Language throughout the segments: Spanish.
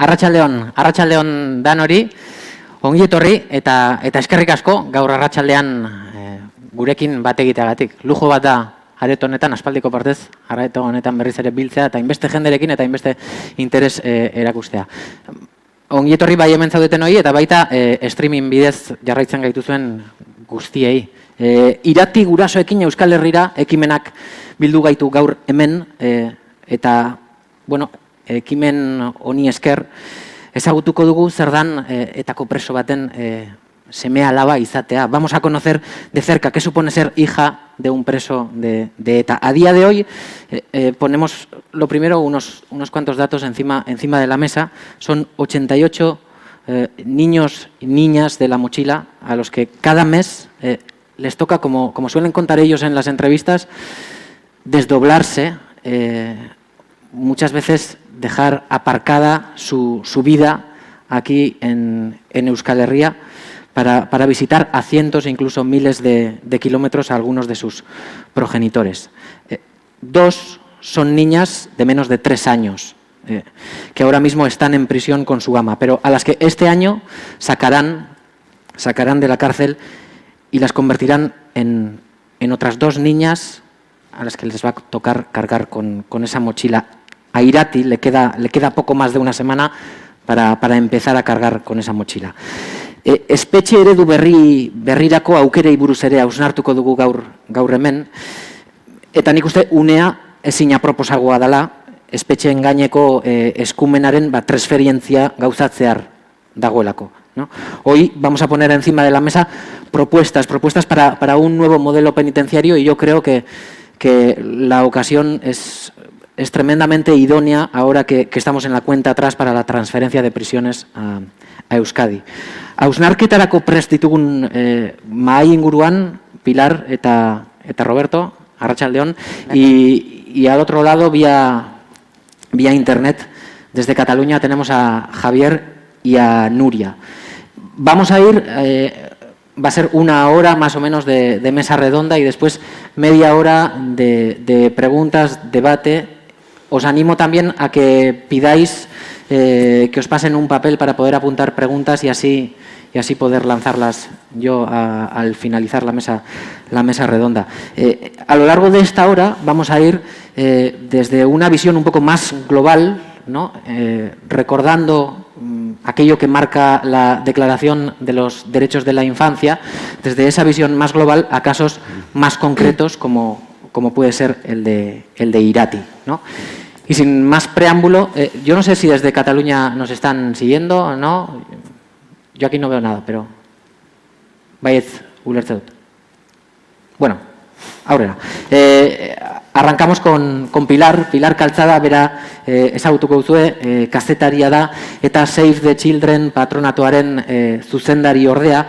arratsaldeon dan hori, ongi etorri eta eskerrik asko gaur arratsaldean gurekin bat egiteagatik. Lujo bat da areto honetan, aspaldiko partez, areto honetan berriz ere biltzea eta inbeste jenderekin eta inbeste interes erakustea. Ongi etorri bai hemen zaudeten hori eta baita streaming bidez jarraitzen gaituzuen guztiei. Irati gurasoekin Euskal Herrira ekimenak bildu gaitu gaur hemen eta, bueno, ekimen honi esker ezagutuko dugu zer dan etako preso baten seme alaba izatea. Vamos a conocer de cerca qué supone ser hija de un preso de ETA. A día de hoy ponemos lo primero unos cuantos datos encima de la mesa. Son 88 niños y niñas de la mochila a los que cada mes les toca, como suelen contar ellos en las entrevistas, desdoblarse, muchas veces dejar aparcada su vida aquí en Euskal Herria para visitar a cientos e incluso miles de kilómetros a algunos de sus progenitores. 2 son niñas de menos de 3 años, que ahora mismo están en prisión con su ama, pero a las que este año sacarán de la cárcel y las convertirán en otras 2 niñas a las que les va a tocar cargar con esa mochila. A Irati le queda poco más de una semana para empezar a cargar con esa mochila. Espetxe eredu berrirako aukerei buruz ere hausnartuko dugu gaur hemen, eta nik uste unea ezin aproposagoa dela espetxeen gaineko eskumenaren transferientzia gauzatzear dagoelako. Hoy vamos a poner encima de la mesa propuestas para un nuevo modelo penitenciario y yo creo que la ocasión es tremendamente idónea ahora que estamos en la cuenta atrás para la transferencia de prisiones a Euskadi. Hausnarketarako prest ditugun mahai inguruan Pilar eta Roberto, arratsaldeon, y al otro lado vía internet desde Cataluña tenemos a Javier y a Nuria. Vamos a ir, va a ser 1 hora más o menos de mesa redonda y después media hora de preguntas, debate. Os animo también a que pidáis que os pasen un papel para poder apuntar preguntas y así poder lanzarlas yo al finalizar la mesa redonda. A lo largo de esta hora vamos a ir desde una visión un poco más global, ¿no? Recordando aquello que marca la Declaración de los Derechos de la Infancia, desde esa visión más global a casos más concretos como puede ser el de Irati, ¿no? Y sin más preámbulo, yo no sé si desde Cataluña nos están siguiendo o no. Yo aquí no veo nada, pero baietz ulertze dut. Bueno, aurrera. Arrancamos con Pilar Calzada, bera ezagutuko duzue, kazetaria da eta Save the Children patronatuaren zuzendari ordea.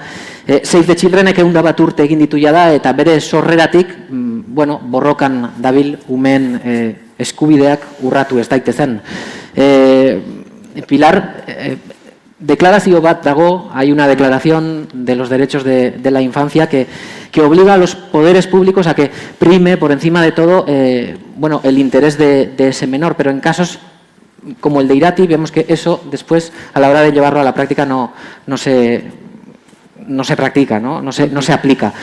Save the Childrenek 100 urte egin ditu da eta bere sorreratik, bueno, borrokan dabil umeen eskubideak urratu ez daitezen. Pilar, deklarazio bat dago, hay una declaración de los derechos de la infancia que obliga a los poderes públicos a que prime por encima de todo bueno, el interés de ese menor, pero en casos como el de Irati vemos que eso después a la hora de llevarlo a la práctica no se practica, no se aplica.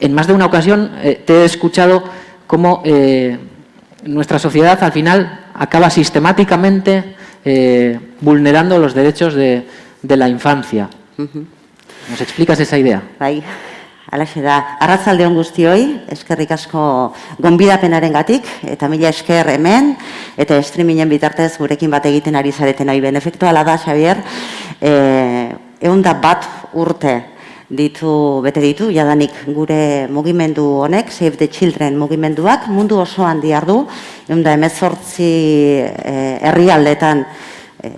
En más de una ocasión te he escuchado cómo nuestra sociedad al final acaba sistemáticamente vulnerando los derechos de la infancia. ¿Nos explicas esa idea? Bai, alaxe da. Arratsaldeon guztioi, eskerrik asko gonbidapenarengatik eta mila esker hemen eta streamingen bitartez gurekin bat egiten ari zareten hori ben efektu ala da, Xavier. 101 urte bete ditu, jadanik gure mugimendu honek, Save the Children mugimenduak, mundu osoan diardu, 118 herrialdetan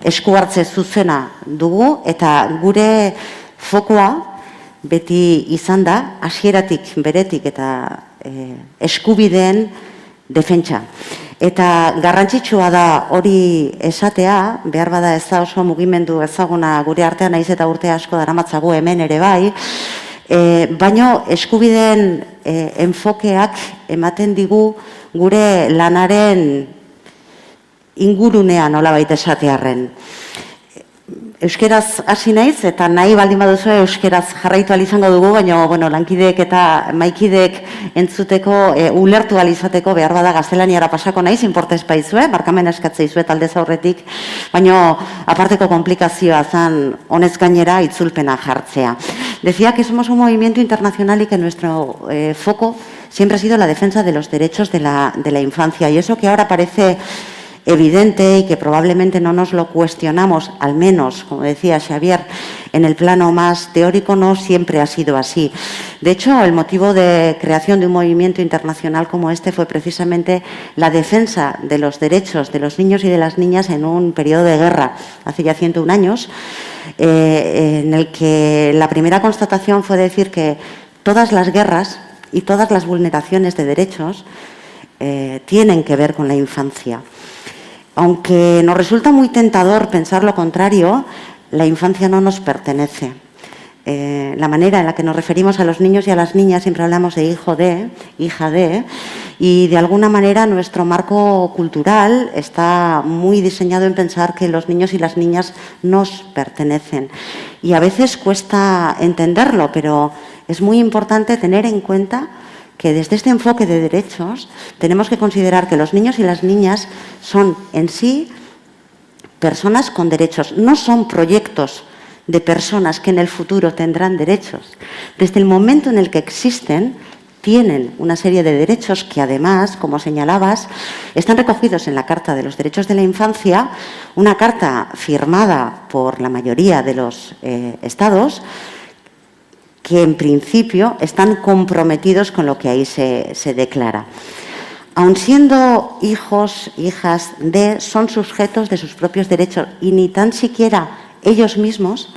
esku hartze zuzena dugu, eta gure fokoa beti izan da, hasieratik beretik eta eskubideen defentsa. Eta garrantzitsua da hori esatea, behar bada ez da oso mugimendu ezaguna gure artean naiz eta urte asko daramatzagu hemen ere bai, baino eskubideen enfokeak ematen digu gure lanaren ingurunean nolabait esatearren. Euskeraz hasi naiz, eta nahi baldin baduzu euskeraz jarraitu izango dugu, baina lankideek eta maikideek entzuteko, ulertu izateko behar bada gaztelaniara pasako naiz, inportez baizue, barkamen eskatzea izuet aldez aurretik, baina aparteko komplikazioa zan honez gainera itzulpena jartzea. Decía que somos un movimiento internacional y que nuestro foco siempre ha sido la defensa de los derechos de la infancia, y eso que ahora parece evidente y que probablemente no nos lo cuestionamos, al menos, como decía Xavier, en el plano más teórico no siempre ha sido así. De hecho, el motivo de creación de un movimiento internacional como este fue precisamente la defensa de los derechos de los niños y de las niñas en un periodo de guerra, hace ya 101 años, en el que la primera constatación fue decir que todas las guerras y todas las vulneraciones de derechos tienen que ver con la infancia. Aunque nos resulta muy tentador pensar lo contrario, la infancia no nos pertenece. La manera en la que nos referimos a los niños y a las niñas, siempre hablamos de hijo de, hija de, y de alguna manera nuestro marco cultural está muy diseñado en pensar que los niños y las niñas nos pertenecen. Y a veces cuesta entenderlo, pero es muy importante tener en cuenta que desde este enfoque de derechos tenemos que considerar que los niños y las niñas son en sí personas con derechos, no son proyectos de personas que en el futuro tendrán derechos. Desde el momento en el que existen, tienen una serie de derechos que además, como señalabas, están recogidos en la Carta de los Derechos de la Infancia, una carta firmada por la mayoría de los estados, que en principio están comprometidos con lo que ahí se declara. Aun siendo hijos, hijas de, son sujetos de sus propios derechos y ni tan siquiera ellos mismos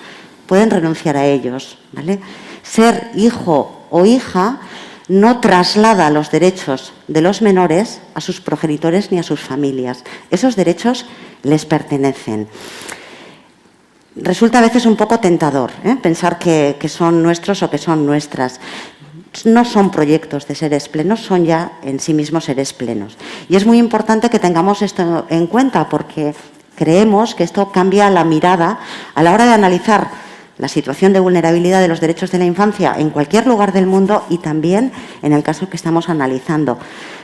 pueden renunciar a ellos, ¿vale? Ser hijo o hija no traslada los derechos de los menores a sus progenitores ni a sus familias. Esos derechos les pertenecen. Resulta a veces un poco tentador pensar que son nuestros o que son nuestras. No son proyectos de seres plenos, son ya en sí mismos seres plenos. Y es muy importante que tengamos esto en cuenta porque creemos que esto cambia la mirada a la hora de analizar la situación de vulnerabilidad de los derechos de la infancia en cualquier lugar del mundo y también en el caso que estamos analizando.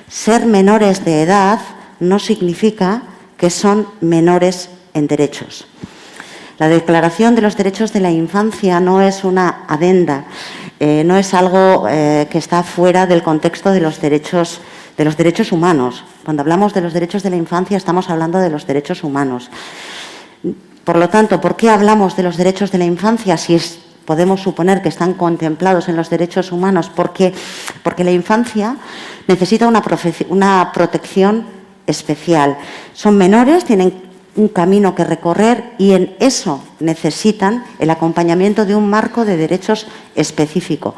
Ser menores de edad no significa que son menores en derechos. La Declaración de los Derechos de la Infancia no es una adenda, no es algo que está fuera del contexto de los derechos humanos. Cuando hablamos de los derechos de la infancia estamos hablando de los derechos humanos. Por lo tanto, ¿por qué hablamos de los derechos de la infancia si podemos suponer que están contemplados en los derechos humanos? Porque la infancia necesita una protección especial. Son menores, tienen un camino que recorrer y en eso necesitan el acompañamiento de un marco de derechos específico,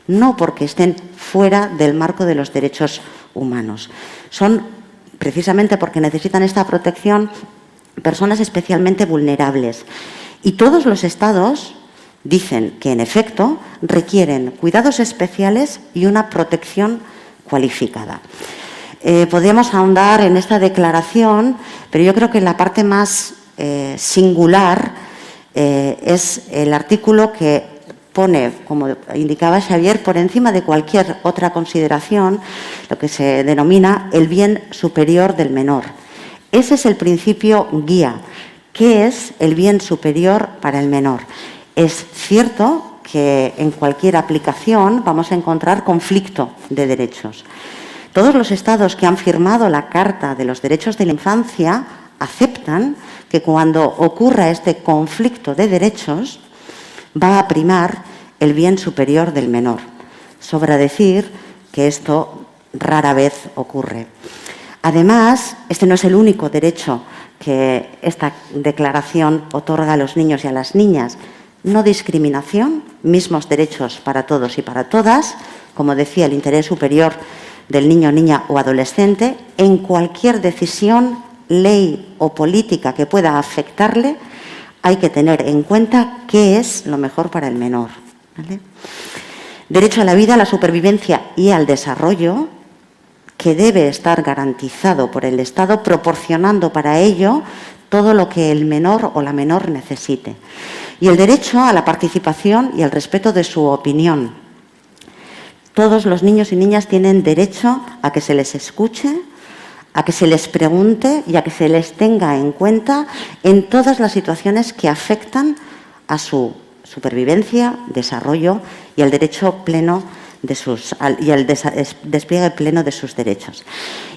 no porque estén fuera del marco de los derechos humanos. Son, precisamente porque necesitan esta protección, personas especialmente vulnerables. Y todos los estados dicen que, en efecto, requieren cuidados especiales y una protección cualificada. Podemos ahondar en esta declaración, pero yo creo que la parte más singular es el artículo que pone, como indicaba Xavier, por encima de cualquier otra consideración, lo que se denomina el bien superior del menor. Ese es el principio guía. ¿Qué es el bien superior para el menor? Es cierto que en cualquier aplicación vamos a encontrar conflicto de derechos. Todos los estados que han firmado la Carta de los Derechos de la Infancia aceptan que cuando ocurra este conflicto de derechos va a primar el bien superior del menor. Sobra decir que esto rara vez ocurre. Además, este no es el único derecho que esta declaración otorga a los niños y a las niñas. No discriminación, mismos derechos para todos y para todas, como decía, el interés superior del niño, niña o adolescente, en cualquier decisión, ley o política que pueda afectarle, hay que tener en cuenta qué es lo mejor para el menor, ¿vale? Derecho a la vida, a la supervivencia y al desarrollo, que debe estar garantizado por el Estado, proporcionando para ello todo lo que el menor o la menor necesite. Y el derecho a la participación y al respeto de su opinión. Todos los niños y niñas tienen derecho a que se les escuche, a que se les pregunte y a que se les tenga en cuenta en todas las situaciones que afectan a su supervivencia, desarrollo y al derecho pleno y al despliegue pleno de sus derechos.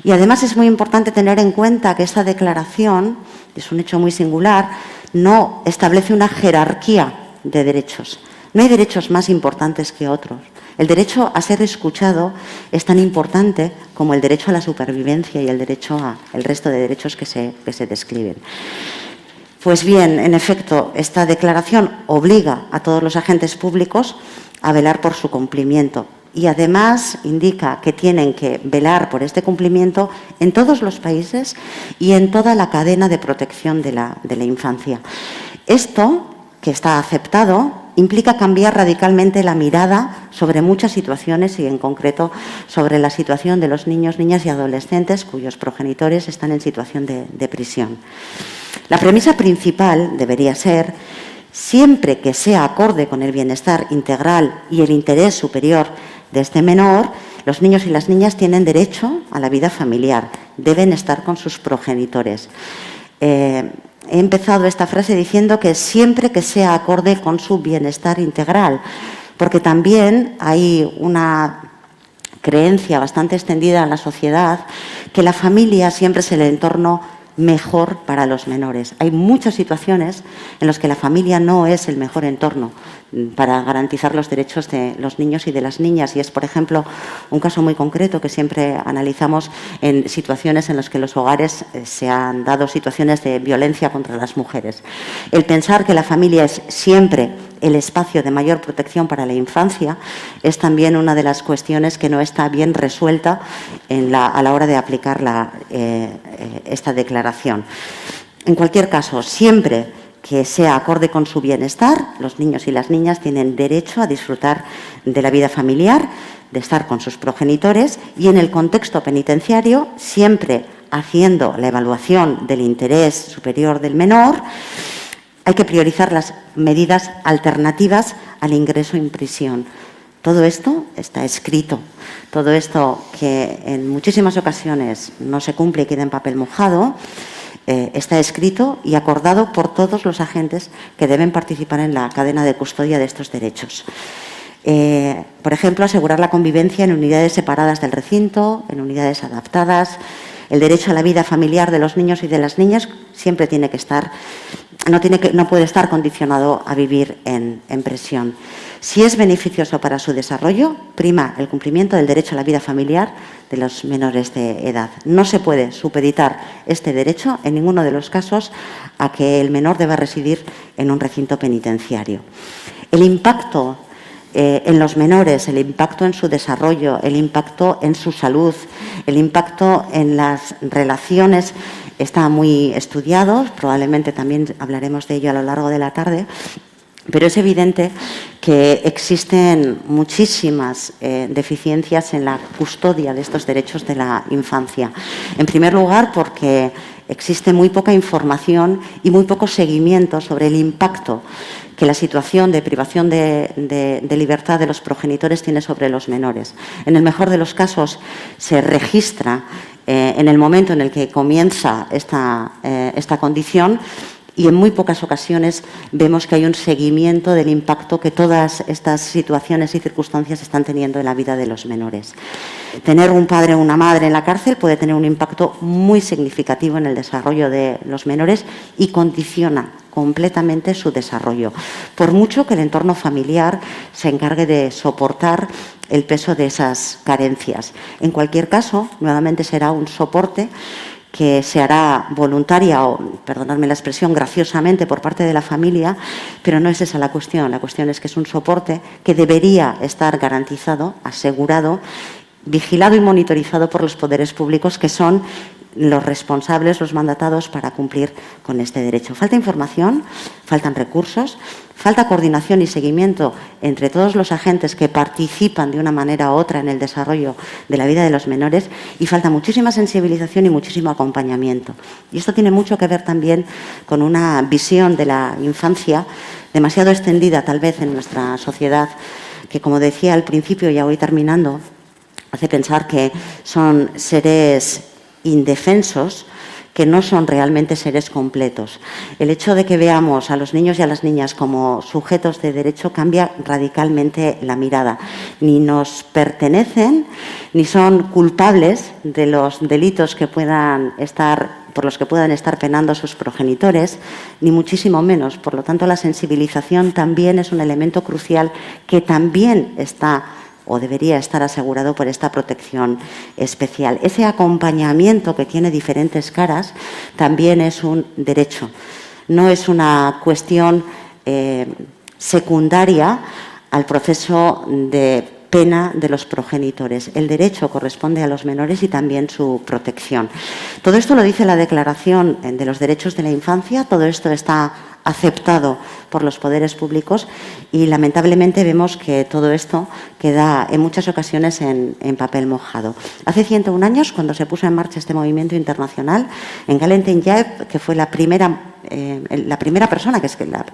Y además es muy importante tener en cuenta que esta declaración, es un hecho muy singular, no establece una jerarquía de derechos. No hay derechos más importantes que otros. El derecho a ser escuchado es tan importante como el derecho a la supervivencia y el derecho al resto de derechos que se describen. Pues bien, en efecto, esta declaración obliga a todos los agentes públicos a velar por su cumplimiento y además indica que tienen que velar por este cumplimiento en todos los países y en toda la cadena de protección de la infancia. Esto, que está aceptado, implica cambiar radicalmente la mirada sobre muchas situaciones y en concreto sobre la situación de los niños, niñas y adolescentes cuyos progenitores están en situación de prisión. La premisa principal debería ser, siempre que sea acorde con el bienestar integral y el interés superior de este menor, los niños y las niñas tienen derecho a la vida familiar, deben estar con sus progenitores. He empezado esta frase diciendo que siempre que sea acorde con su bienestar integral, porque también hay una creencia bastante extendida en la sociedad que la familia siempre es el entorno mejor para los menores. Hay muchas situaciones en las que la familia no es el mejor entorno para garantizar los derechos de los niños y de las niñas. Y es, por ejemplo, un caso muy concreto que siempre analizamos en situaciones en las que los hogares se han dado situaciones de violencia contra las mujeres. El pensar que la familia es siempre el espacio de mayor protección para la infancia es también una de las cuestiones que no está bien resuelta a la hora de aplicar esta declaración. En cualquier caso, siempre que sea acorde con su bienestar, los niños y las niñas tienen derecho a disfrutar de la vida familiar, de estar con sus progenitores y en el contexto penitenciario, siempre haciendo la evaluación del interés superior del menor, hay que priorizar las medidas alternativas al ingreso en prisión. Todo esto está escrito. Todo esto que en muchísimas ocasiones no se cumple y queda en papel mojado, está escrito y acordado por todos los agentes que deben participar en la cadena de custodia de estos derechos. Por ejemplo, asegurar la convivencia en unidades separadas del recinto, en unidades adaptadas. El derecho a la vida familiar de los niños y de las niñas siempre tiene que estar, no puede estar condicionado a vivir en prisión. Si es beneficioso para su desarrollo, prima el cumplimiento del derecho a la vida familiar de los menores de edad. No se puede supeditar este derecho en ninguno de los casos a que el menor deba residir en un recinto penitenciario. El impacto en los menores, el impacto en su desarrollo, el impacto en su salud, el impacto en las relaciones está muy estudiado, probablemente también hablaremos de ello a lo largo de la tarde, pero es evidente que existen muchísimas deficiencias en la custodia de estos derechos de la infancia. En primer lugar, porque existe muy poca información y muy poco seguimiento sobre el impacto que la situación de privación de libertad de los progenitores tiene sobre los menores. En el mejor de los casos se registra en el momento en el que comienza esta condición y en muy pocas ocasiones vemos que hay un seguimiento del impacto que todas estas situaciones y circunstancias están teniendo en la vida de los menores. Tener un padre o una madre en la cárcel puede tener un impacto muy significativo en el desarrollo de los menores y condiciona completamente su desarrollo, por mucho que el entorno familiar se encargue de soportar el peso de esas carencias. En cualquier caso, nuevamente será un soporte que se hará voluntaria o, perdonadme la expresión, graciosamente por parte de la familia, pero no es esa la cuestión. La cuestión es que es un soporte que debería estar garantizado, asegurado, vigilado y monitorizado por los poderes públicos, que son los responsables, los mandatados para cumplir con este derecho. Falta información, faltan recursos, falta coordinación y seguimiento entre todos los agentes que participan de una manera u otra en el desarrollo de la vida de los menores y falta muchísima sensibilización y muchísimo acompañamiento. Y esto tiene mucho que ver también con una visión de la infancia demasiado extendida tal vez en nuestra sociedad, que como decía al principio, ya voy terminando, hace pensar que son seres indefensos, que no son realmente seres completos. El hecho de que veamos a los niños y a las niñas como sujetos de derecho cambia radicalmente la mirada. Ni nos pertenecen, ni son culpables de los delitos que por los que puedan estar penando sus progenitores, ni muchísimo menos. Por lo tanto, la sensibilización también es un elemento crucial que también está o debería estar asegurado por esta protección especial. Ese acompañamiento que tiene diferentes caras también es un derecho. No es una cuestión secundaria al proceso de pena de los progenitores. El derecho corresponde a los menores y también su protección. Todo esto lo dice la Declaración de los Derechos de la Infancia, todo esto está aceptado por los poderes públicos y lamentablemente vemos que todo esto queda en muchas ocasiones en papel mojado. Hace 101 años, cuando se puso en marcha este movimiento internacional, en Galentenjaeb, que fue la primera persona,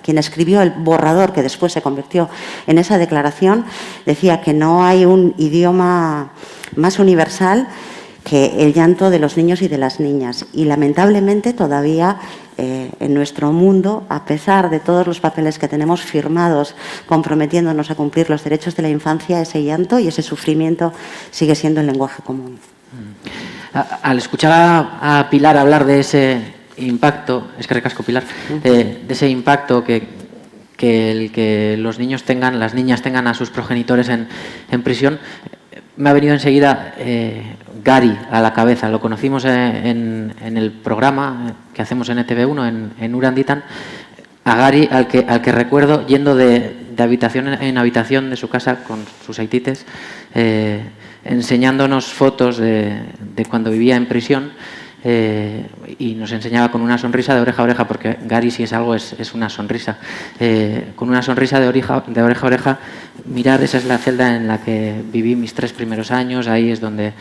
quien escribió el borrador que después se convirtió en esa declaración, decía que no hay un idioma más universal que el llanto de los niños y de las niñas. Y lamentablemente todavía en nuestro mundo, a pesar de todos los papeles que tenemos firmados comprometiéndonos a cumplir los derechos de la infancia, ese llanto y ese sufrimiento sigue siendo el lenguaje común. Al escuchar a Pilar hablar de ese impacto, es que recasco Pilar, de ese impacto que los niños tengan, las niñas tengan a sus progenitores en prisión, me ha venido enseguida Gari a la cabeza. Lo conocimos en el programa que hacemos en ETV1, en Uranditan, a Gari, al que recuerdo yendo de habitación en habitación de su casa con sus aitites, enseñándonos fotos de cuando vivía en prisión. Y nos enseñaba con una sonrisa de oreja a oreja, porque Gari, si es algo, es una sonrisa. Con una sonrisa de oreja a oreja, mirar, esa es la celda en la que viví mis 3 primeros años, ahí es donde,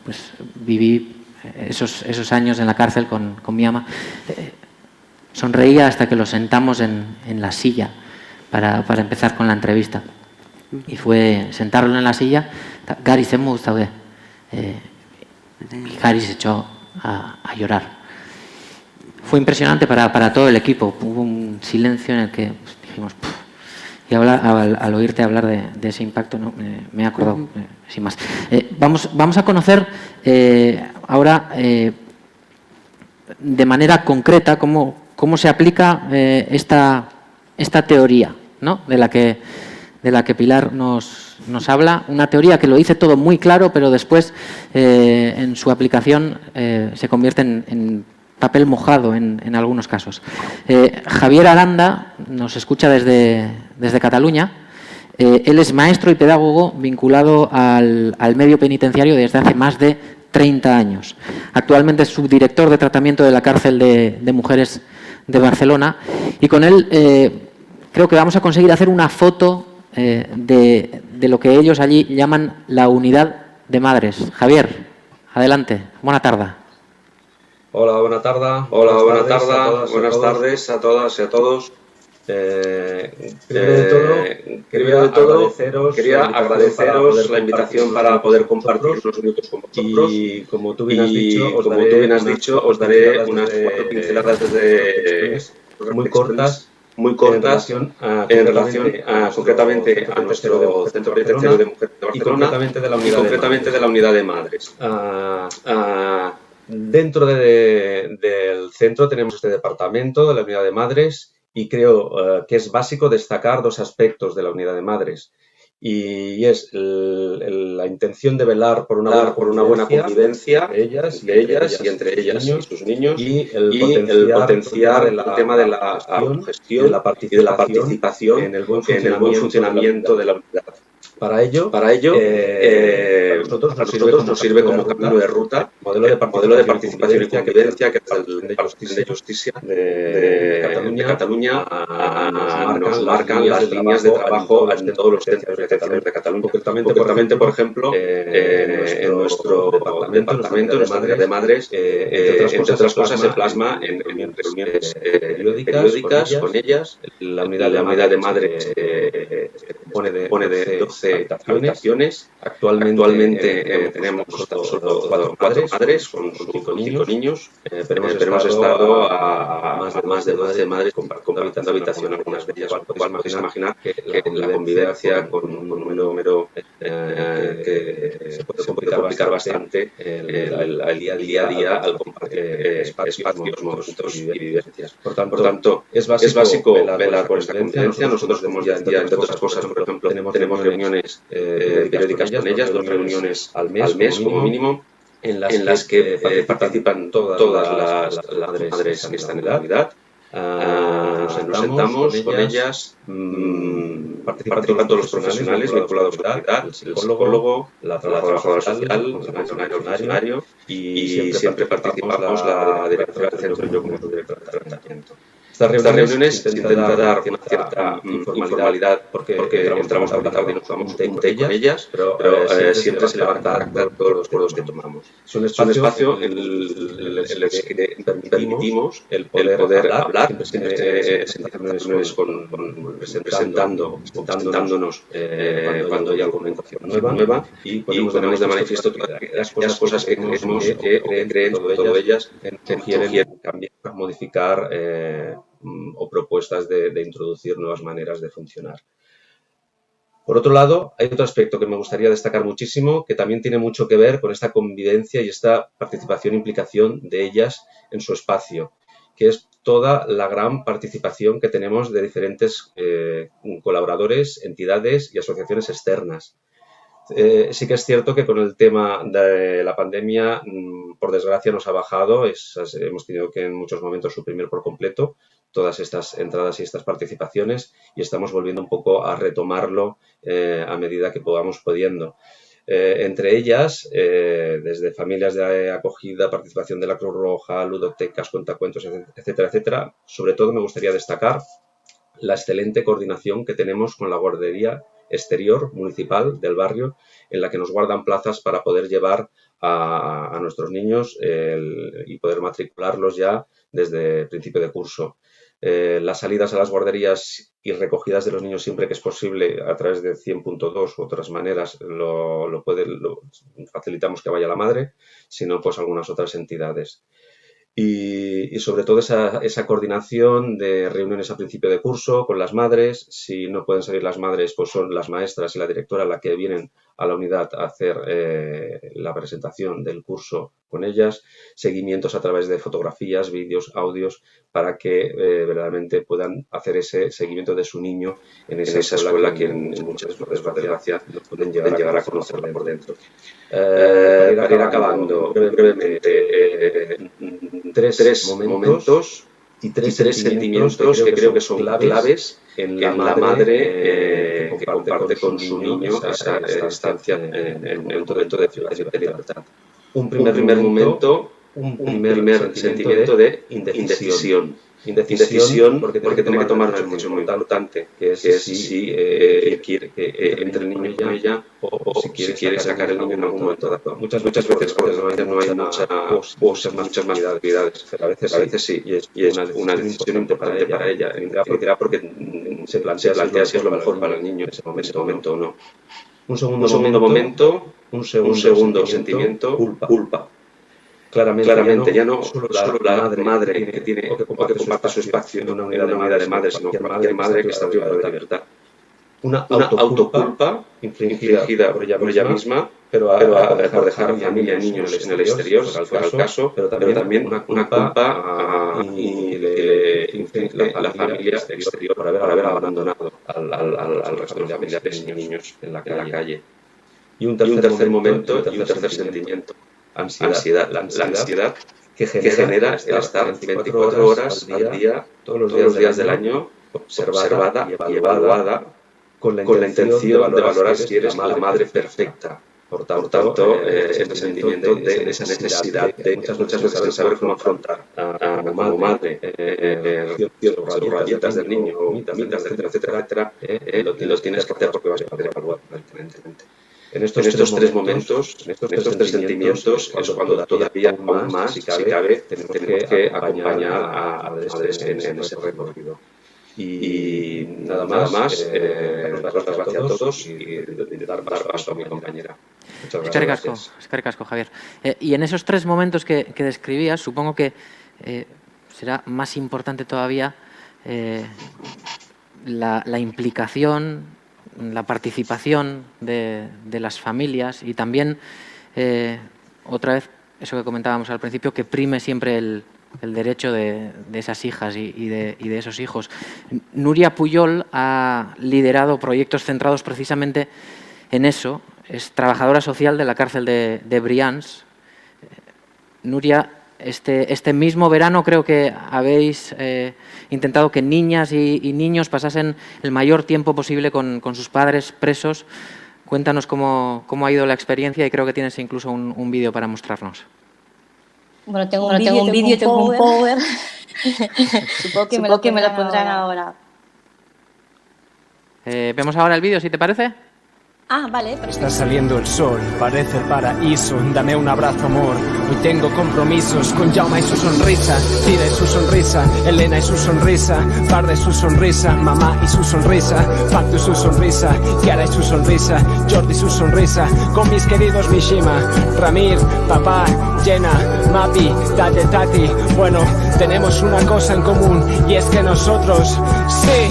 pues viví esos años en la cárcel con mi ama. Sonreía hasta que lo sentamos en la silla para empezar con la entrevista. Y fue sentarlo en la silla, Gari zenmu zaude. Y Gari se echó a llorar. Fue impresionante para todo el equipo. Hubo un silencio en el que dijimos, ¡puf! Y al oírte hablar de ese impacto, ¿no? Me he acordado, sin más. Vamos a conocer ahora de manera concreta cómo se aplica esta teoría, ¿no? de la que Pilar nos habla, una teoría que lo dice todo muy claro, pero después en su aplicación se convierte en papel mojado en algunos casos. Javier Aranda nos escucha desde Cataluña. Él es maestro y pedagogo vinculado al medio penitenciario desde hace más de 30 años. Actualmente es subdirector de tratamiento de la cárcel de mujeres de Barcelona, y con él creo que vamos a conseguir hacer una foto de lo que ellos allí llaman la unidad de madres. Javier, adelante. Buena tarde. Hola, buena tarde. Hola, buena tarde. Buenas tardes a todas y a todos. Primero de todo, quería agradeceros la invitación para poder compartir unos minutos con vosotros. Y como tú bien has dicho, os daré unas 4 pinceladas muy cortas en relación concretamente a nuestro centro penitenciario de mujeres de Barcelona y concretamente de la unidad de madres. Dentro del centro tenemos este departamento de la unidad de madres y creo que es básico destacar 2 aspectos de la unidad de madres. Y es la intención de velar por una buena convivencia de ellas y entre ellas y sus niños, y el potenciar el tema de la gestión y de la participación en el buen funcionamiento de la unidad. Para ello, a nosotros nos sirve como camino de ruta, modelo de participación y convivencia que es el de Justícia de Cataluña nos marcan las líneas de trabajo en todos los centros de Cataluña. Concretamente, por ejemplo, en nuestro departamento, en nuestra de madres, entre otras cosas, se plasma en reuniones periódicas con ellas. La unidad de madres pone de 12 habitaciones. Actualmente tenemos solo 4 madres con 5 niños, pero hemos estado a más de 12 madres compartiendo habitación, algunas de ellas. Podéis imaginar que la convivencia con un número que se puede complicar bastante el día a día al compartir espacios, momentos y vivencias. Por tanto, es básico velar por esta convivencia. Nosotros hemos ya, entre otras cosas, por ejemplo, tenemos reuniones periódicas con ellas, 2 reuniones al mes como mínimo, en las que participan todas las madres que están en la unidad. Nos sentamos con ellas, participan todos los profesionales vinculados a la unidad, el psicólogo, la trabajadora social, el funcionario, y siempre participamos la directora del centro y yo como directora de tratamiento. Estas reuniones se intenta dar una cierta informalidad porque entramos a hablar y nos tomamos un té con ellas, pero siempre se levanta todos los acuerdos que tomamos. Es un espacio en el que permitimos el poder hablar, siempre sentarnos presentándonos cuando hay alguna información nueva y ponemos de manifiesto las cosas que creemos que creen todo ellas que quieren cambiar, modificar o propuestas de introducir nuevas maneras de funcionar. Por otro lado, hay otro aspecto que me gustaría destacar muchísimo, que también tiene mucho que ver con esta convivencia y esta participación e implicación de ellas en su espacio, que es toda la gran participación que tenemos de diferentes colaboradores, entidades y asociaciones externas. Sí que es cierto que con el tema de la pandemia, por desgracia, nos ha bajado. Hemos tenido que en muchos momentos suprimir por completo todas estas entradas y estas participaciones y estamos volviendo un poco a retomarlo a medida que podamos pudiendo. Entre ellas, desde familias de acogida, participación de la Cruz Roja, ludotecas, cuentacuentos, etcétera, etcétera. Sobre todo me gustaría destacar la excelente coordinación que tenemos con la guardería exterior municipal del barrio, en la que nos guardan plazas para poder llevar a nuestros niños y poder matricularlos ya desde principio de curso. Las salidas a las guarderías y recogidas de los niños siempre que es posible a través de 100.2 u otras maneras lo facilitamos que vaya la madre, sino pues algunas otras entidades. Y sobre todo esa coordinación de reuniones a principio de curso con las madres. Si no pueden salir las madres, pues son las maestras y la directora las que vienen a la unidad a hacer la presentación del curso con ellas, seguimientos a través de fotografías, vídeos, audios, para que verdaderamente puedan hacer ese seguimiento de su niño en esa escuela que en muchas desgracias no pueden llegar a conocerla por dentro. Para ir acabando brevemente, tres momentos y tres sentimientos que creo que son claves en la madre que comparte con su niño esa estancia en un momento de ciudad y libertad. Un primer momento, un primer sentimiento de indecisión. Indecisión porque tiene que tomar una decisión muy importante, que es si quiere que entre el niño con ella o si quiere sacar el niño en algún momento dado. Muchas veces no hay muchas más actividades, pero a veces sí, y es una decisión importante para ella. Porque se plantea si es lo mejor para el niño en ese momento o no. Un segundo momento, un segundo sentimiento, culpa. Claramente, ya no solo la madre que tiene o que comparte su espacio en una unidad de madres, sino cualquier madre que está privada de libertad. Una autoculpa infligida por ella misma, pero por dejar familia y niños en el exterior, al caso, pero también una culpa que le inflige a la familia exterior por haber abandonado al resto de familiares y niños en la calle. Y un tercer momento y un tercer sentimiento. Ansiedad, la ansiedad que genera el estar 24 horas al día, todos los días del año, observada y evaluada con la intención de valorar si eres la madre perfecta. Por tanto, este sentimiento de esa necesidad de muchas veces saber cómo afrontar como madre rayitas del niño, mitas, etcétera, los tienes que hacer porque vas a poder evaluar permanentemente. En estos tres momentos, en estos tres sentimientos, es cuando todavía aún más, si cabe, tenemos que acompañar a la madre en ese recorrido. Y nada más, dar las gracias a todos y dar paso a mi compañera. Muchas gracias. Eskerrik asko, Javier. Y en esos tres momentos que describías, supongo que será más importante todavía la implicación, la participación de las familias y también, otra vez, eso que comentábamos al principio, que prime siempre el derecho de esas hijas y de esos hijos. Nuria Pujol ha liderado proyectos centrados precisamente en eso. Es trabajadora social de la cárcel de Brians. Nuria, este mismo verano creo que habéis intentado que niñas y niños pasasen el mayor tiempo posible con sus padres presos. Cuéntanos cómo ha ido la experiencia y creo que tienes incluso un vídeo para mostrarnos. Bueno, tengo un vídeo, tengo un power. Supongo que me lo pondrán ahora. Vemos ahora el vídeo, si te parece. Ah, vale. Está saliendo el sol, parece el paraíso. Dame un abrazo, amor. Hoy tengo compromisos con Jaume y su sonrisa, Tira y su sonrisa, Elena y su sonrisa, Farda y su sonrisa, mamá y su sonrisa, Facto y su sonrisa, Kiara y su sonrisa, Jordi y su sonrisa, con mis queridos Mishima, Ramir, papá, Jenna, Mapi, Tati. Bueno, tenemos una cosa en común y es que nosotros, sí,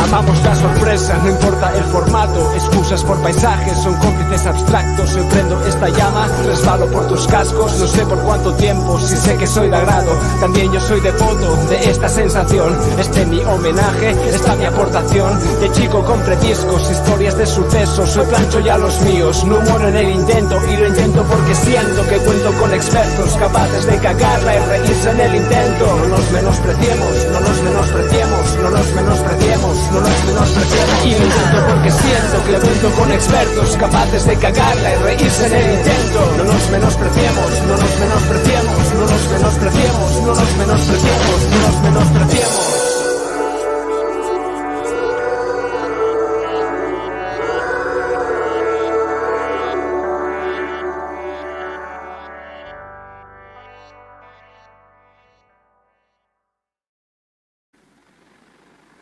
amamos la sorpresa, no importa el formato, excusas por paisajes, son cómplices abstractos. Yo prendo esta llama, resbalo por tus cascos, no sé por cuánto tiempo, si sé que soy de agrado, también yo soy devoto de esta sensación. Este mi homenaje, esta mi aportación, de chico compré discos, historias de sucesos, soy plancho ya los míos, no muero en el intento, y lo intento porque siento que cuento con expertos capaces de cagarla y reírse en el intento. No nos menospreciemos, no nos menospreciemos, no nos menospreciemos, no nos menospreciemos, y lo intento porque siento que cuento con expertos capaces de cagarla y reírse en el intento. No nos menospreciemos, no nos menospreciemos, no nos menospreciemos, no nos menospreciemos, no nos menospreciemos.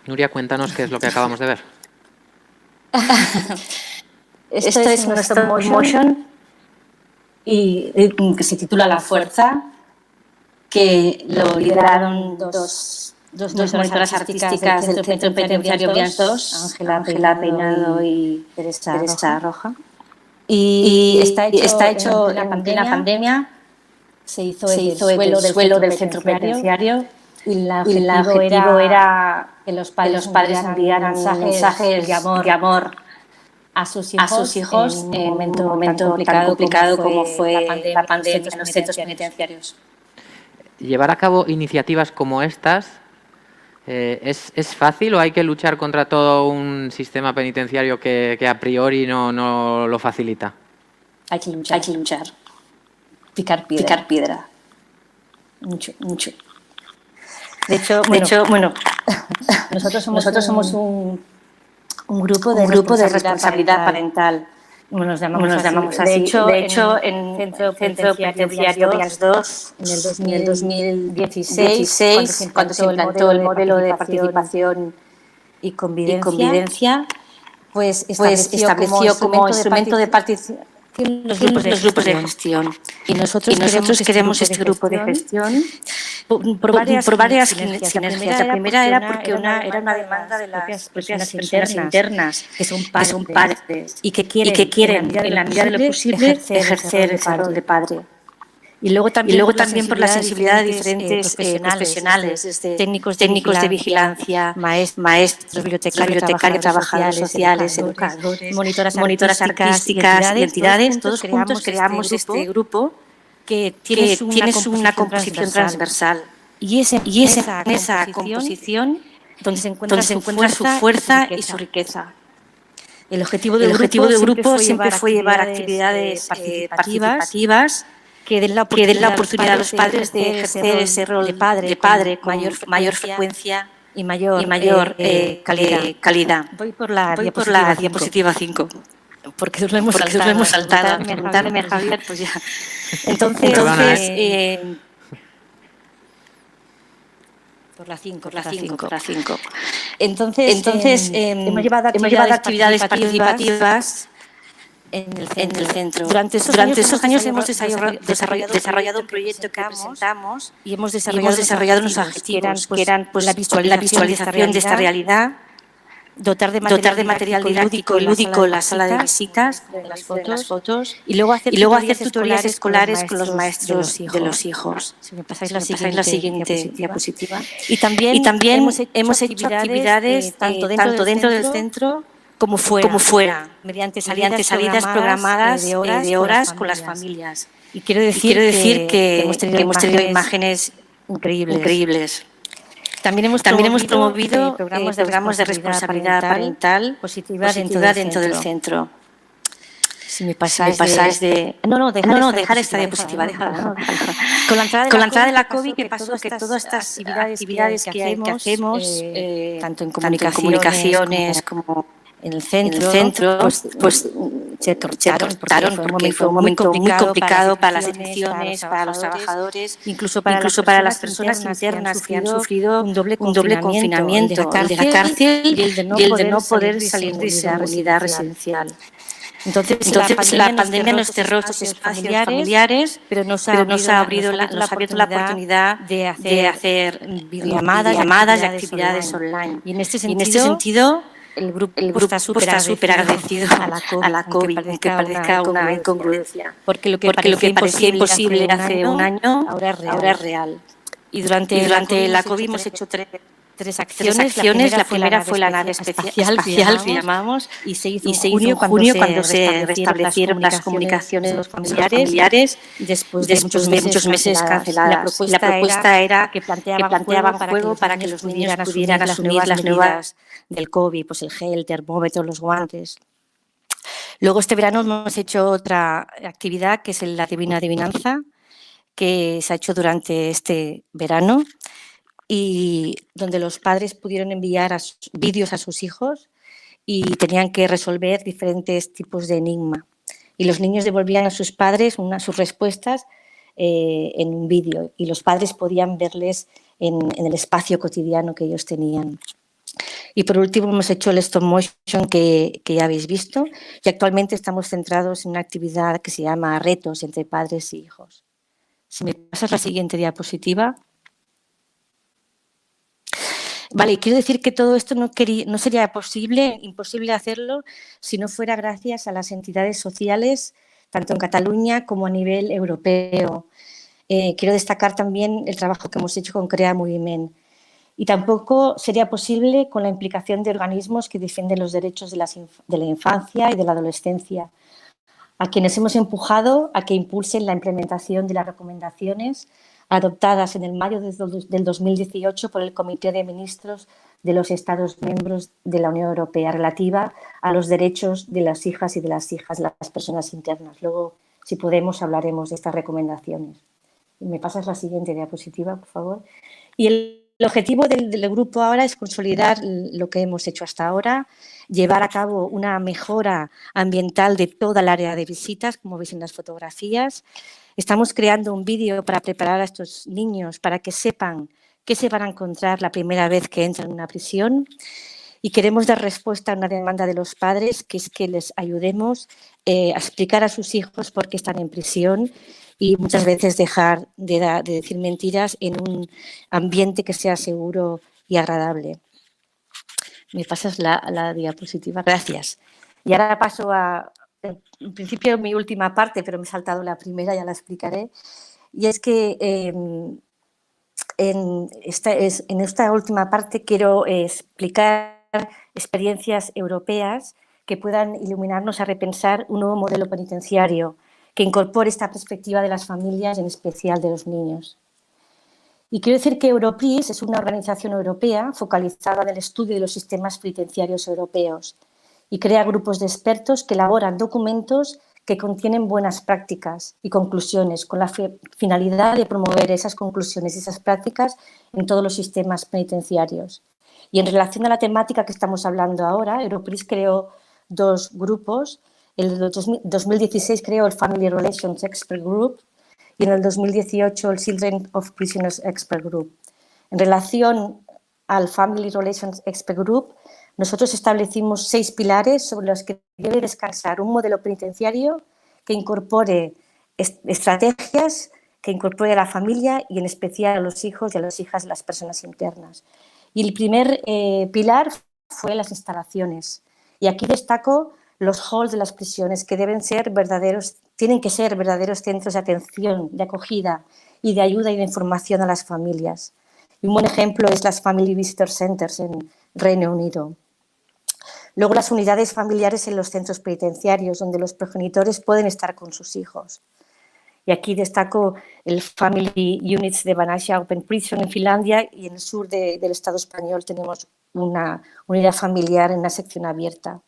Nuria, cuéntanos qué es lo que acabamos de ver. Esto es un stop motion y que se titula La Fuerza, que lo lideraron dos monitoras artísticas del Centro Penitenciario Brians 2, Ángela Peinado y Teresa Roja. Y está hecho en plena pandemia. Se hizo el suelo del Centro Penitenciario. Y el objetivo era que los padres enviaran mensajes de amor a sus hijos en un momento tan complicado como fue la pandemia en los centros penitenciarios. ¿Llevar a cabo iniciativas como estas es fácil o hay que luchar contra todo un sistema penitenciario que a priori no lo facilita? Hay que luchar. Picar piedra. Mucho. De hecho, bueno, nosotros somos un grupo de responsabilidad parental. Nos llamamos así. De hecho, en Centro Penitenciario Brians 2, en el 2016, cuando se implantó el modelo de participación y convivencia, pues estableció como instrumento de participación los grupos de gestión. Y nosotros queremos este grupo de gestión por varias sinergias. La primera era porque era una demanda de las propias personas internas, que son padres y que quieren, en la medida de lo posible, ejercer el rol de padre. Y luego también por la sensibilidad de diferentes profesionales, desde técnicos de vigilancia, maestros, bibliotecarios, trabajadores sociales, educadores, monitoras artísticas y entidades. Todos juntos creamos este grupo que tiene una composición transversal. Y es en esa composición donde se encuentra su fuerza y su riqueza. El objetivo del grupo siempre fue llevar actividades participativas que den la oportunidad a los padres de ejercer ese rol de padre con mayor frecuencia y mayor calidad. Voy por la diapositiva 5. Porque lo hemos saltado. Preguntarme a Javier, pues ya. Entonces por la 5. Entonces hemos llevado actividades participativas en el centro. Durante esos años hemos desarrollado un proyecto que presentamos y hemos desarrollado unos objetivos que eran pues, la visualización de esta realidad, dotar de material didáctico y lúdico la sala de visitas, las fotos, y luego hacer tutorías escolares con los maestros de los hijos. Si me pasáis la siguiente diapositiva. Y también hemos hecho actividades tanto dentro del centro como fuera, mediante salidas programadas de horas con las familias. Y quiero decir que hemos tenido imágenes increíbles. También hemos promovido programas de responsabilidad parental positiva dentro del centro. Si me pasáis de... No, dejar esta diapositiva. Con la entrada de la COVID, que pasó que todas estas actividades que hacemos, tanto en comunicaciones como en el centro, pues se cortaron porque fue un momento muy complicado para las instituciones, para los trabajadores, incluso para las personas internas que han sufrido un doble confinamiento, el de la cárcel y el de no poder salir de esa unidad residencial. Entonces la pandemia nos cerró estos espacios familiares, pero nos ha abierto la oportunidad de hacer videollamadas y actividades online. Y en este sentido el grupo está súper agradecido a la COVID, aunque parezca una incongruencia. Porque lo que parecía imposible hace un año, ahora es real. Y durante la COVID hemos hecho tres acciones. La primera fue la nave espacial, que llamamos, y se hizo en junio cuando se restablecieron las comunicaciones de los familiares después de muchos meses canceladas. La propuesta era que planteaban juego para que los niños pudieran asumir las nuevas del COVID, pues el gel, el termómetro, los guantes. Luego este verano hemos hecho otra actividad que es la adivinanza, que se ha hecho durante este verano, y donde los padres pudieron enviar vídeos a sus hijos y tenían que resolver diferentes tipos de enigma. Y los niños devolvían a sus padres sus respuestas en un vídeo, y los padres podían verles en el espacio cotidiano que ellos tenían. Y por último hemos hecho el stop motion que ya habéis visto, y actualmente estamos centrados en una actividad que se llama Retos entre padres y hijos. Si me pasas la siguiente diapositiva. Vale, quiero decir que todo esto no sería imposible hacerlo si no fuera gracias a las entidades sociales, tanto en Cataluña como a nivel europeo. Quiero destacar también el trabajo que hemos hecho con Crea Moviment. Y tampoco sería posible con la implicación de organismos que defienden los derechos de la infancia y de la adolescencia, a quienes hemos empujado a que impulsen la implementación de las recomendaciones adoptadas en el mayo del 2018 por el Comité de Ministros de los Estados miembros de la Unión Europea relativa a los derechos de las hijas y de las personas internas. Luego, si podemos, hablaremos de estas recomendaciones. ¿Me pasas la siguiente diapositiva, por favor? Y el objetivo del grupo ahora es consolidar lo que hemos hecho hasta ahora, llevar a cabo una mejora ambiental de toda el área de visitas, como veis en las fotografías. Estamos creando un vídeo para preparar a estos niños para que sepan qué se van a encontrar la primera vez que entran en una prisión, y queremos dar respuesta a una demanda de los padres, que es que les ayudemos a explicar a sus hijos por qué están en prisión, y muchas veces dejar de decir mentiras en un ambiente que sea seguro y agradable. ¿Me pasas la diapositiva? Gracias. Y ahora paso en principio mi última parte, pero me he saltado la primera, ya la explicaré. Y es que en esta última parte quiero explicar experiencias europeas que puedan iluminarnos a repensar un nuevo modelo penitenciario que incorpore esta perspectiva de las familias, en especial de los niños. Y quiero decir que Europris es una organización europea focalizada en el estudio de los sistemas penitenciarios europeos, y crea grupos de expertos que elaboran documentos que contienen buenas prácticas y conclusiones, con la finalidad de promover esas conclusiones y esas prácticas en todos los sistemas penitenciarios. Y en relación a la temática que estamos hablando ahora, Europris creó dos grupos. En el 2016 creó el Family Relations Expert Group y en el 2018 el Children of Prisoners Expert Group. En relación al Family Relations Expert Group, nosotros establecimos 6 pilares sobre los que debe descansar un modelo penitenciario que incorpore estrategias, que incorpore a la familia y en especial a los hijos y a las hijas de las personas internas. Y el primer pilar fue las instalaciones. Y aquí destaco los halls de las prisiones, que tienen que ser verdaderos centros de atención, de acogida y de ayuda y de información a las familias. Y un buen ejemplo es las Family Visitor Centers en Reino Unido. Luego las unidades familiares en los centros penitenciarios, donde los progenitores pueden estar con sus hijos. Y aquí destaco el Family Units de Vanassia Open Prison en Finlandia, y en el sur del Estado español tenemos una unidad familiar en una sección abierta.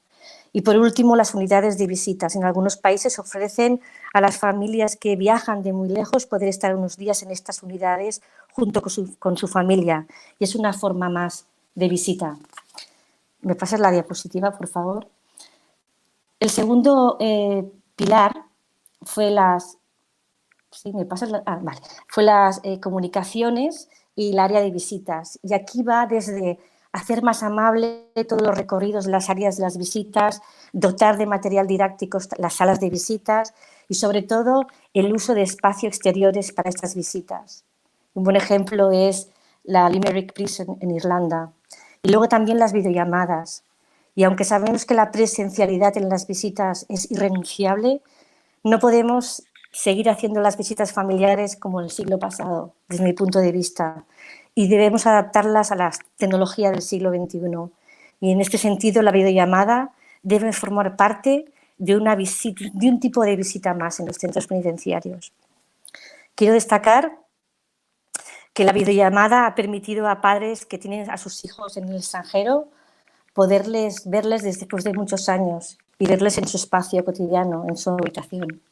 Y por último, las unidades de visitas. En algunos países ofrecen a las familias que viajan de muy lejos poder estar unos días en estas unidades junto con su familia. Y es una forma más de visita. ¿Me pasas la diapositiva, por favor? El segundo pilar fue las comunicaciones y el área de visitas. Y aquí va desde hacer más amable todos los recorridos de las áreas de las visitas, dotar de material didáctico las salas de visitas y, sobre todo, el uso de espacios exteriores para estas visitas. Un buen ejemplo es la Limerick Prison en Irlanda. Y luego también las videollamadas. Y aunque sabemos que la presencialidad en las visitas es irrenunciable, no podemos seguir haciendo las visitas familiares como el siglo pasado, desde mi punto de vista, y debemos adaptarlas a la tecnología del siglo XXI. Y en este sentido, la videollamada debe formar parte de un tipo de visita más en los centros penitenciarios. Quiero destacar que la videollamada ha permitido a padres que tienen a sus hijos en el extranjero verles después de muchos años y verles en su espacio cotidiano, en su habitación.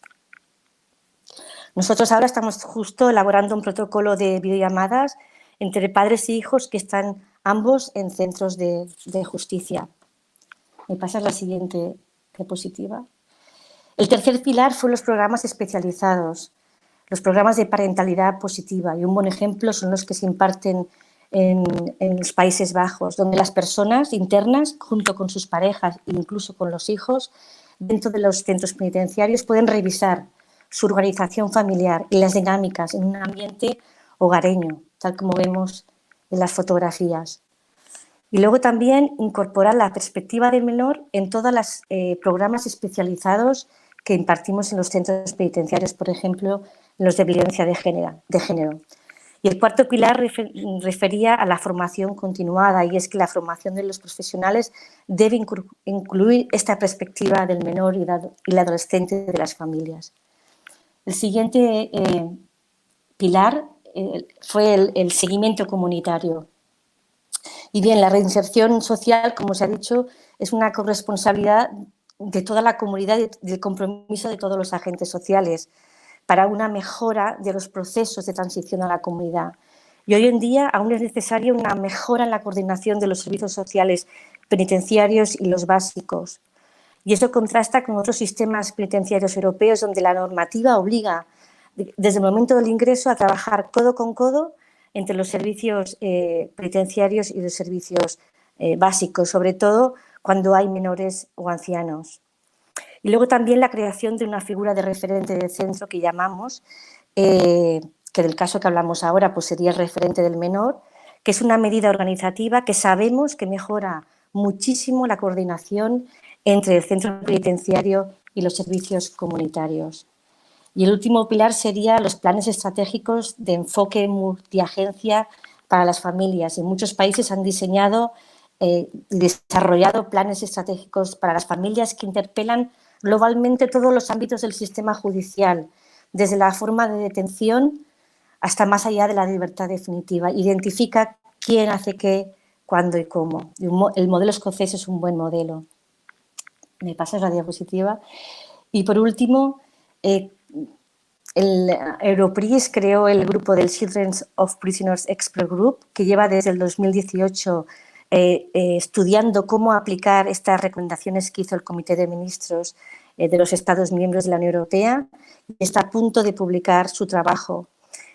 Nosotros ahora estamos justo elaborando un protocolo de videollamadas entre padres y hijos que están ambos en centros de justicia. ¿Me pasas la siguiente diapositiva? El tercer pilar fue los programas especializados, los programas de parentalidad positiva, y un buen ejemplo son los que se imparten en los Países Bajos, donde las personas internas, junto con sus parejas e incluso con los hijos, dentro de los centros penitenciarios pueden revisar su organización familiar y las dinámicas en un ambiente hogareño, tal como vemos en las fotografías. Y luego también incorporar la perspectiva del menor en todos los programas especializados que impartimos en los centros penitenciarios, por ejemplo, en los de violencia de género. Y el cuarto pilar refería a la formación continuada, y es que la formación de los profesionales debe incluir esta perspectiva del menor y el adolescente de las familias. El siguiente pilar fue el seguimiento comunitario. Y bien, la reinserción social, como se ha dicho, es una corresponsabilidad de toda la comunidad y del compromiso de todos los agentes sociales para una mejora de los procesos de transición a la comunidad. Y hoy en día aún es necesaria una mejora en la coordinación de los servicios sociales penitenciarios y los básicos. Y eso contrasta con otros sistemas penitenciarios europeos donde la normativa obliga desde el momento del ingreso a trabajar codo con codo entre los servicios penitenciarios y los servicios básicos, sobre todo cuando hay menores o ancianos. Y luego también la creación de una figura de referente del centro que llamamos, que en el caso que hablamos ahora pues sería el referente del menor, que es una medida organizativa que sabemos que mejora muchísimo la coordinación entre el centro penitenciario y los servicios comunitarios. Y el último pilar sería los planes estratégicos de enfoque multiagencia para las familias. En muchos países han diseñado y desarrollado planes estratégicos para las familias que interpelan globalmente todos los ámbitos del sistema judicial, desde la forma de detención hasta más allá de la libertad definitiva. Identifica quién hace qué, cuándo y cómo. El modelo escocés es un buen modelo. Me pasas la diapositiva. Y por último, el Europris creó el grupo del Children of Prisoners Expert Group, que lleva desde el 2018 estudiando cómo aplicar estas recomendaciones que hizo el Comité de Ministros de los Estados miembros de la Unión Europea, y está a punto de publicar su trabajo.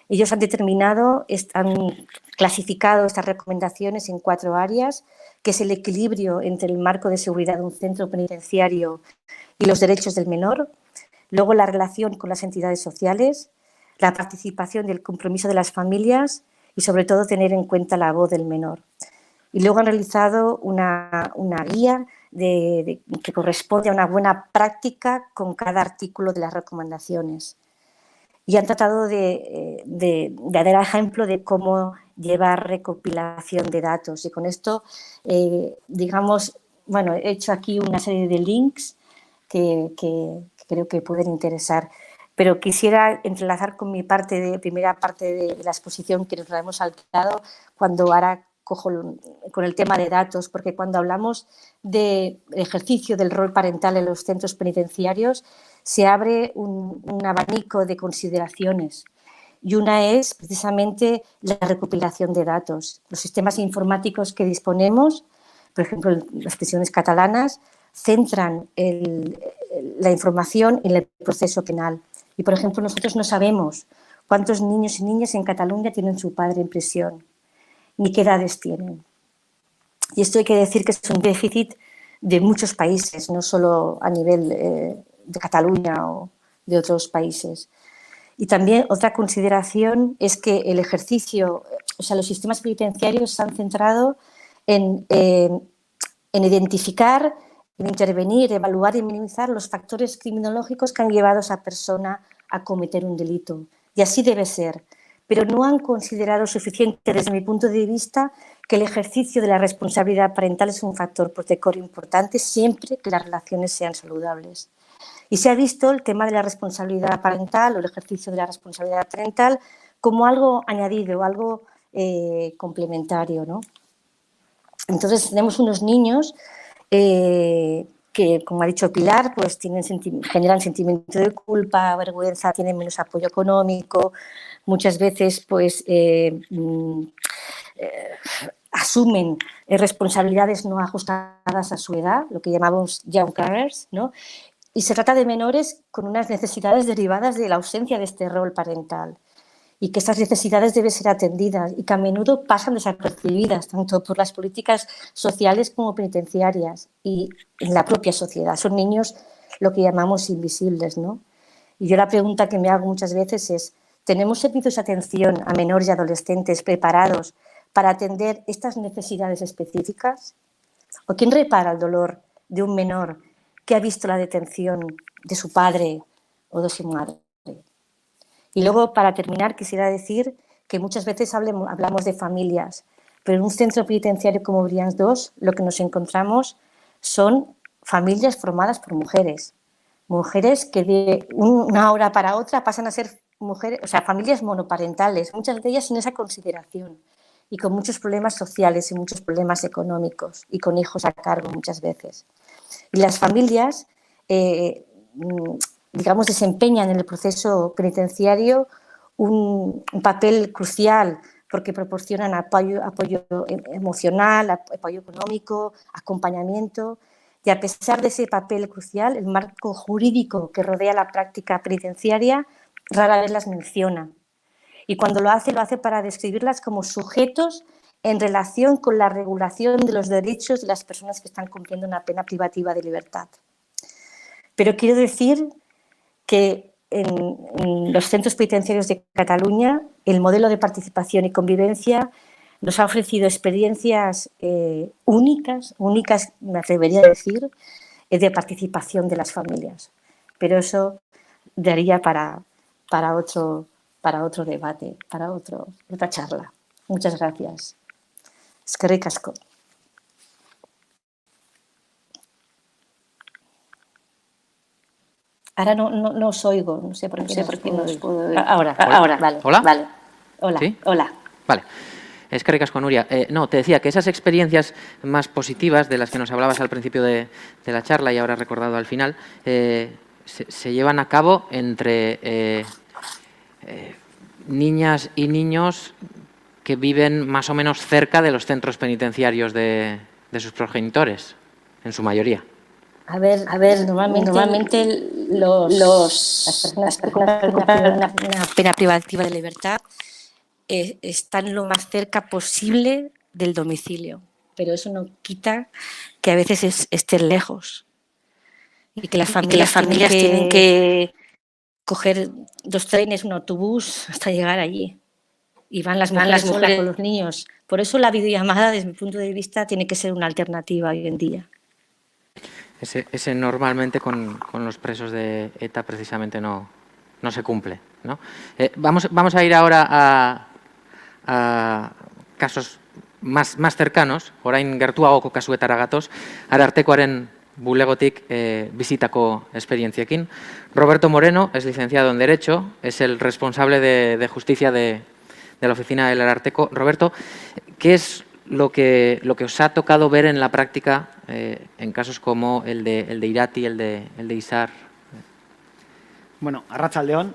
Ellos han clasificado estas recomendaciones en 4 áreas, que es el equilibrio entre el marco de seguridad de un centro penitenciario y los derechos del menor, luego la relación con las entidades sociales, la participación y el compromiso de las familias y, sobre todo, tener en cuenta la voz del menor. Y luego han realizado una guía que corresponde a una buena práctica con cada artículo de las recomendaciones. Y han tratado de dar ejemplo de cómo llevar recopilación de datos. Y con esto, digamos, bueno, he hecho aquí una serie de links que creo que pueden interesar. Pero quisiera entrelazar con mi primera parte de la exposición que nos la hemos saltado, cuando ahora cojo con el tema de datos, porque cuando hablamos del ejercicio del rol parental en los centros penitenciarios, se abre un abanico de consideraciones, y una es precisamente la recopilación de datos. Los sistemas informáticos que disponemos, por ejemplo, las prisiones catalanas, centran la información en el proceso penal. Y, por ejemplo, nosotros no sabemos cuántos niños y niñas en Cataluña tienen su padre en prisión, ni qué edades tienen. Y esto hay que decir que es un déficit de muchos países, no solo a nivel de Cataluña o de otros países. Y también otra consideración es que el ejercicio, o sea, los sistemas penitenciarios se han centrado en identificar, en intervenir, evaluar y minimizar los factores criminológicos que han llevado a esa persona a cometer un delito. Y así debe ser. Pero no han considerado suficiente, desde mi punto de vista, que el ejercicio de la responsabilidad parental es un factor protector importante siempre que las relaciones sean saludables. Y se ha visto el tema de la responsabilidad parental o el ejercicio de la responsabilidad parental como algo añadido, algo complementario, ¿no? Entonces tenemos unos niños que, como ha dicho Pilar, pues generan sentimiento de culpa, vergüenza, tienen menos apoyo económico, muchas veces pues asumen responsabilidades no ajustadas a su edad, lo que llamamos young carers, ¿no? Y se trata de menores con unas necesidades derivadas de la ausencia de este rol parental, y que estas necesidades deben ser atendidas y que a menudo pasan desapercibidas tanto por las políticas sociales como penitenciarias y en la propia sociedad. Son niños lo que llamamos invisibles, ¿no? Y yo la pregunta que me hago muchas veces es: ¿tenemos servicios de atención a menores y adolescentes preparados para atender estas necesidades específicas? ¿O quién repara el dolor de un menor que ha visto la detención de su padre o de su madre? Y luego, para terminar, quisiera decir que muchas veces hablamos de familias, pero en un centro penitenciario como Brians 2 lo que nos encontramos son familias formadas por mujeres. Mujeres que de una hora para otra pasan a ser mujeres, o sea, familias monoparentales, muchas de ellas sin esa consideración, y con muchos problemas sociales y muchos problemas económicos, y con hijos a cargo muchas veces. Y las familias digamos, desempeñan en el proceso penitenciario un papel crucial, porque proporcionan apoyo emocional, apoyo económico, acompañamiento. Y a pesar de ese papel crucial, el marco jurídico que rodea la práctica penitenciaria rara vez las menciona. Y cuando lo hace para describirlas como sujetos en relación con la regulación de los derechos de las personas que están cumpliendo una pena privativa de libertad. Pero quiero decir que en los centros penitenciarios de Cataluña el modelo de participación y convivencia nos ha ofrecido experiencias únicas, me atrevería a decir, de participación de las familias. Pero eso daría para otro debate, para otra charla. Muchas gracias. Eskerrik asko. Ahora no os oigo, no sé por qué no os puedo oír. Ahora, vale. ¿Hola? Vale. Hola, ¿Sí? hola. Vale. Eskerrik asko, Nuria. No, te decía que esas experiencias más positivas de las que nos hablabas al principio de la charla y ahora recordado al final, se llevan a cabo entre niñas y niños que viven más o menos cerca de los centros penitenciarios de sus progenitores, en su mayoría. A ver, normalmente las personas que cumplen una pena privativa de libertad están lo más cerca posible del domicilio, pero eso no quita que a veces estén lejos y que las familias tienen que coger 2 trenes, un autobús hasta llegar allí. Y van las mujeres solas con los niños. Por eso la videollamada, desde mi punto de vista, tiene que ser una alternativa hoy en día. Ese normalmente con los presos de ETA precisamente no se cumple, ¿no? Vamos a ir ahora a casos más cercanos, orain gertuagoko kasuetara gatoz, Arartekoaren bulegotik bizitako esperientziekin. Roberto Moreno es licenciado en Derecho, es el responsable de Justicia de la oficina del Ararteko. Roberto, ¿qué es lo que os ha tocado ver en la práctica en casos como el de Irati, el de Izar? Bueno, arratsaldeon,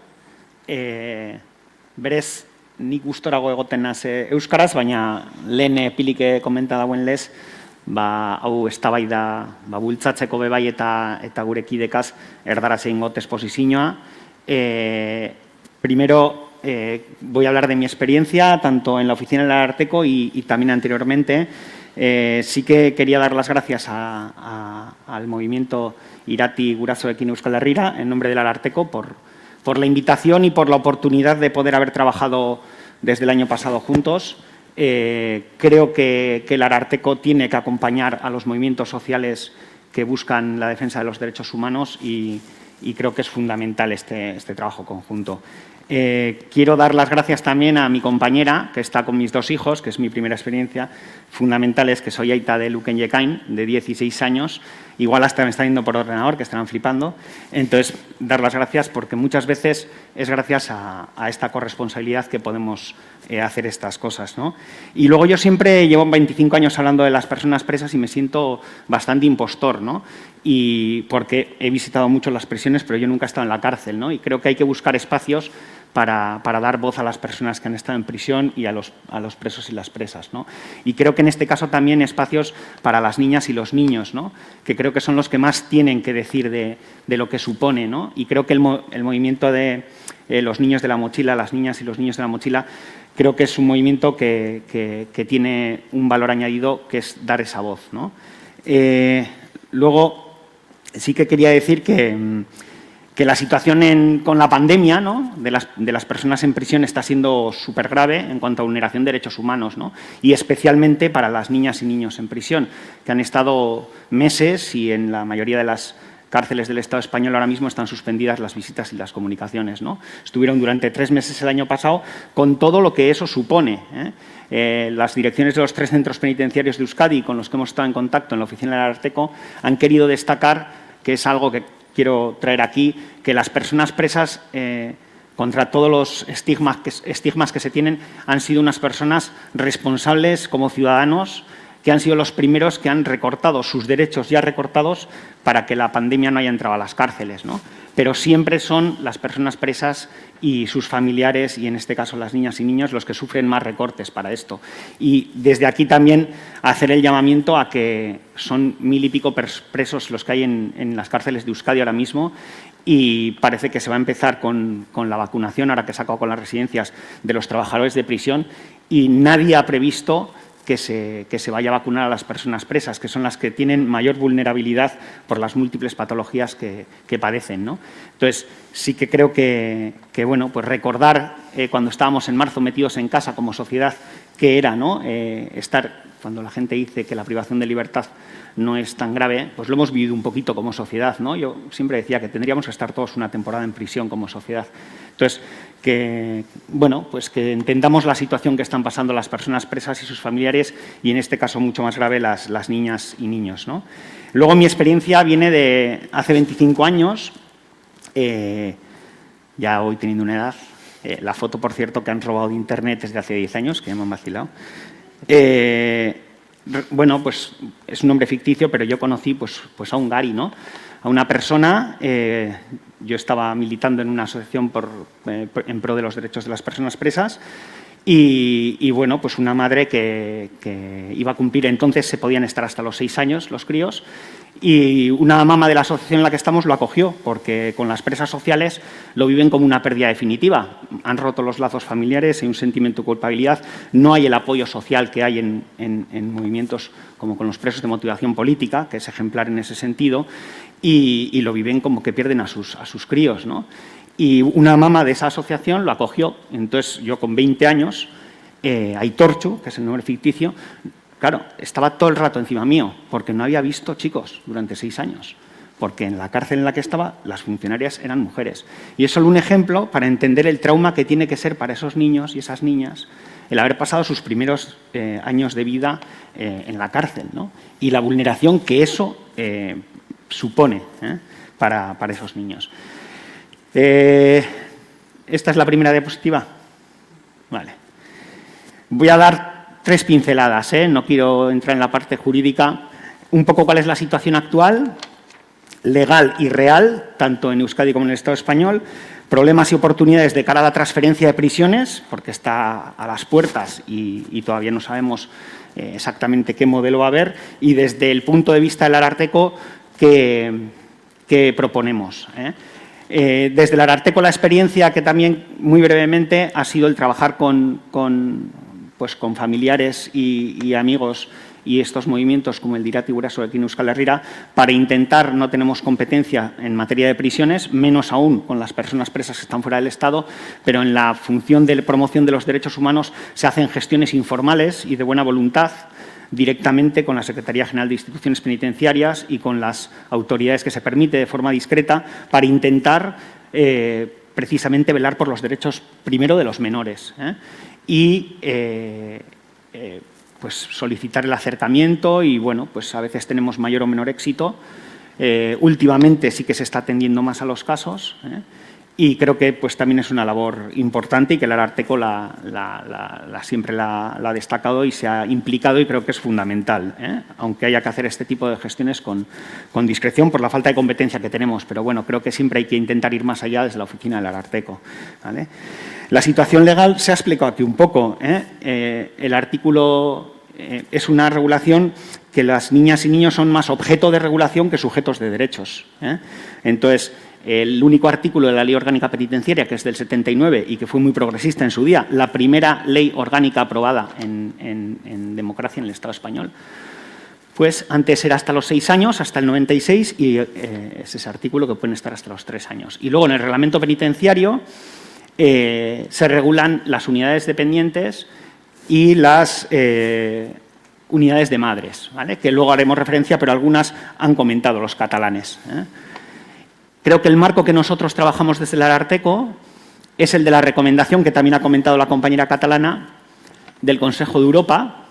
berez nik gustorago egoten naz euskaraz, baina lehen pilik komenta dauen lez, hau eztabaida bultzatzeko bebai eta gure kidekaz erdaraz egingot esposizioa. Primero, voy a hablar de mi experiencia, tanto en la oficina del Ararteko y también anteriormente. Sí que quería dar las gracias al movimiento Irati Gurasoekin Euskal Herrira, en nombre del Ararteko, por la invitación y por la oportunidad de poder haber trabajado desde el año pasado juntos. Creo que el Ararteko tiene que acompañar a los movimientos sociales que buscan la defensa de los derechos humanos y creo que es fundamental este trabajo conjunto. Quiero dar las gracias también a mi compañera, que está con mis 2 hijos, que es mi primera experiencia. Fundamental es que soy aita de Luken Yekain, de 16 años. Igual hasta me están viendo por ordenador, que estarán flipando. Entonces, dar las gracias porque muchas veces es gracias a esta corresponsabilidad que podemos hacer estas cosas, ¿no? Y luego yo siempre llevo 25 años hablando de las personas presas y me siento bastante impostor, ¿no? Y porque he visitado mucho las prisiones, pero yo nunca he estado en la cárcel, ¿no? Y creo que hay que buscar espacios para dar voz a las personas que han estado en prisión y a los presos y las presas, ¿no? Y creo que en este caso también espacios para las niñas y los niños, ¿no? Que creo que son los que más tienen que decir de lo que supone, ¿no? Y creo que el movimiento de los niños de la mochila, las niñas y los niños de la mochila, creo que es un movimiento que tiene un valor añadido, que es dar esa voz, ¿no? Luego, sí que quería decir que la situación con la pandemia, ¿no? de las personas en prisión está siendo súper grave en cuanto a vulneración de derechos humanos, ¿no? Y especialmente para las niñas y niños en prisión, que han estado meses y en la mayoría de las cárceles del Estado español ahora mismo están suspendidas las visitas y las comunicaciones, ¿no? Estuvieron durante 3 meses el año pasado con todo lo que eso supone, las direcciones de los 3 centros penitenciarios de Euskadi con los que hemos estado en contacto en la oficina del Ararteko han querido destacar que es algo que quiero traer aquí, que las personas presas, contra todos los estigmas que se tienen, han sido unas personas responsables como ciudadanos, que han sido los primeros que han recortado sus derechos ya recortados para que la pandemia no haya entrado a las cárceles, ¿no? Pero siempre son las personas presas y sus familiares, y en este caso las niñas y niños, los que sufren más recortes para esto. Y desde aquí también hacer el llamamiento a que son 1000 y pico presos los que hay en las cárceles de Euskadi ahora mismo, y parece que se va a empezar con la vacunación, ahora que se ha acabado con las residencias de los trabajadores de prisión, y nadie ha previsto que se vaya a vacunar a las personas presas, que son las que tienen mayor vulnerabilidad por las múltiples patologías que padecen, ¿no? Entonces, sí que creo que bueno, pues recordar cuando estábamos en marzo metidos en casa como sociedad, qué era, ¿no? Estar, cuando la gente dice que la privación de libertad no es tan grave, pues lo hemos vivido un poquito como sociedad, ¿no? Yo siempre decía que tendríamos que estar todos una temporada en prisión como sociedad. Entonces, bueno, pues que entendamos la situación que están pasando las personas presas y sus familiares, y en este caso mucho más grave las niñas y niños, ¿no? Luego mi experiencia viene de hace 25 años, ya voy teniendo una edad, La foto, por cierto, que han robado de internet es de hace 10 años, que ya me han vacilado. Bueno, pues es un nombre ficticio, pero yo conocí pues a un Gary, ¿no? A una persona, yo estaba militando en una asociación en pro de los derechos de las personas presas y bueno, pues una madre que iba a cumplir, entonces se podían estar hasta los 6 años los críos, y una mamá de la asociación en la que estamos lo acogió, porque con las presas sociales lo viven como una pérdida definitiva. Han roto los lazos familiares, hay un sentimiento de culpabilidad, no hay el apoyo social que hay en movimientos como con los presos de motivación política, que es ejemplar en ese sentido, y lo viven como que pierden a sus críos, ¿no? Y una mamá de esa asociación lo acogió. Entonces, yo con 20 años, Aitorchu, que es el nombre ficticio, claro, estaba todo el rato encima mío, porque no había visto chicos durante 6 años, porque en la cárcel en la que estaba las funcionarias eran mujeres. Y es solo un ejemplo para entender el trauma que tiene que ser para esos niños y esas niñas el haber pasado sus primeros años de vida en la cárcel, ¿no? Y la vulneración que eso supone para esos niños. Esta es la primera diapositiva. Vale. Voy a dar 3 pinceladas, no quiero entrar en la parte jurídica. Un poco cuál es la situación actual, legal y real, tanto en Euskadi como en el Estado español. Problemas y oportunidades de cara a la transferencia de prisiones, porque está a las puertas y todavía no sabemos exactamente qué modelo va a haber. Y desde el punto de vista del Ararteko, ¿qué proponemos? Desde el Ararteko la experiencia, que también muy brevemente ha sido el trabajar con familiares y amigos y estos movimientos como el Dirati Guraso aquí en Euskal Herria, para intentar, no tenemos competencia en materia de prisiones, menos aún con las personas presas que están fuera del Estado, pero en la función de promoción de los derechos humanos se hacen gestiones informales y de buena voluntad directamente con la Secretaría General de Instituciones Penitenciarias y con las autoridades que se permite de forma discreta para intentar precisamente velar por los derechos primero de los menores y pues solicitar el acercamiento y bueno, pues a veces tenemos mayor o menor éxito. Últimamente sí que se está atendiendo más a los casos y creo que pues también es una labor importante y que el Ararteko siempre la ha destacado y se ha implicado y creo que es fundamental, aunque haya que hacer este tipo de gestiones con discreción por la falta de competencia que tenemos, pero bueno, creo que siempre hay que intentar ir más allá desde la oficina del Ararteko, ¿vale? La situación legal se ha explicado aquí un poco. El artículo es una regulación que las niñas y niños son más objeto de regulación que sujetos de derechos. Entonces, el único artículo de la Ley Orgánica Penitenciaria, que es del 79 y que fue muy progresista en su día, la primera ley orgánica aprobada en democracia en el Estado español, pues antes era hasta los 6 años, hasta el 96, y es ese artículo que pueden estar hasta los 3 años. Y luego en el reglamento penitenciario se regulan las unidades dependientes y las unidades de madres, ¿vale? Que luego haremos referencia, pero algunas han comentado los catalanes. Creo que el marco que nosotros trabajamos desde el Ararteko es el de la recomendación que también ha comentado la compañera catalana del Consejo de Europa.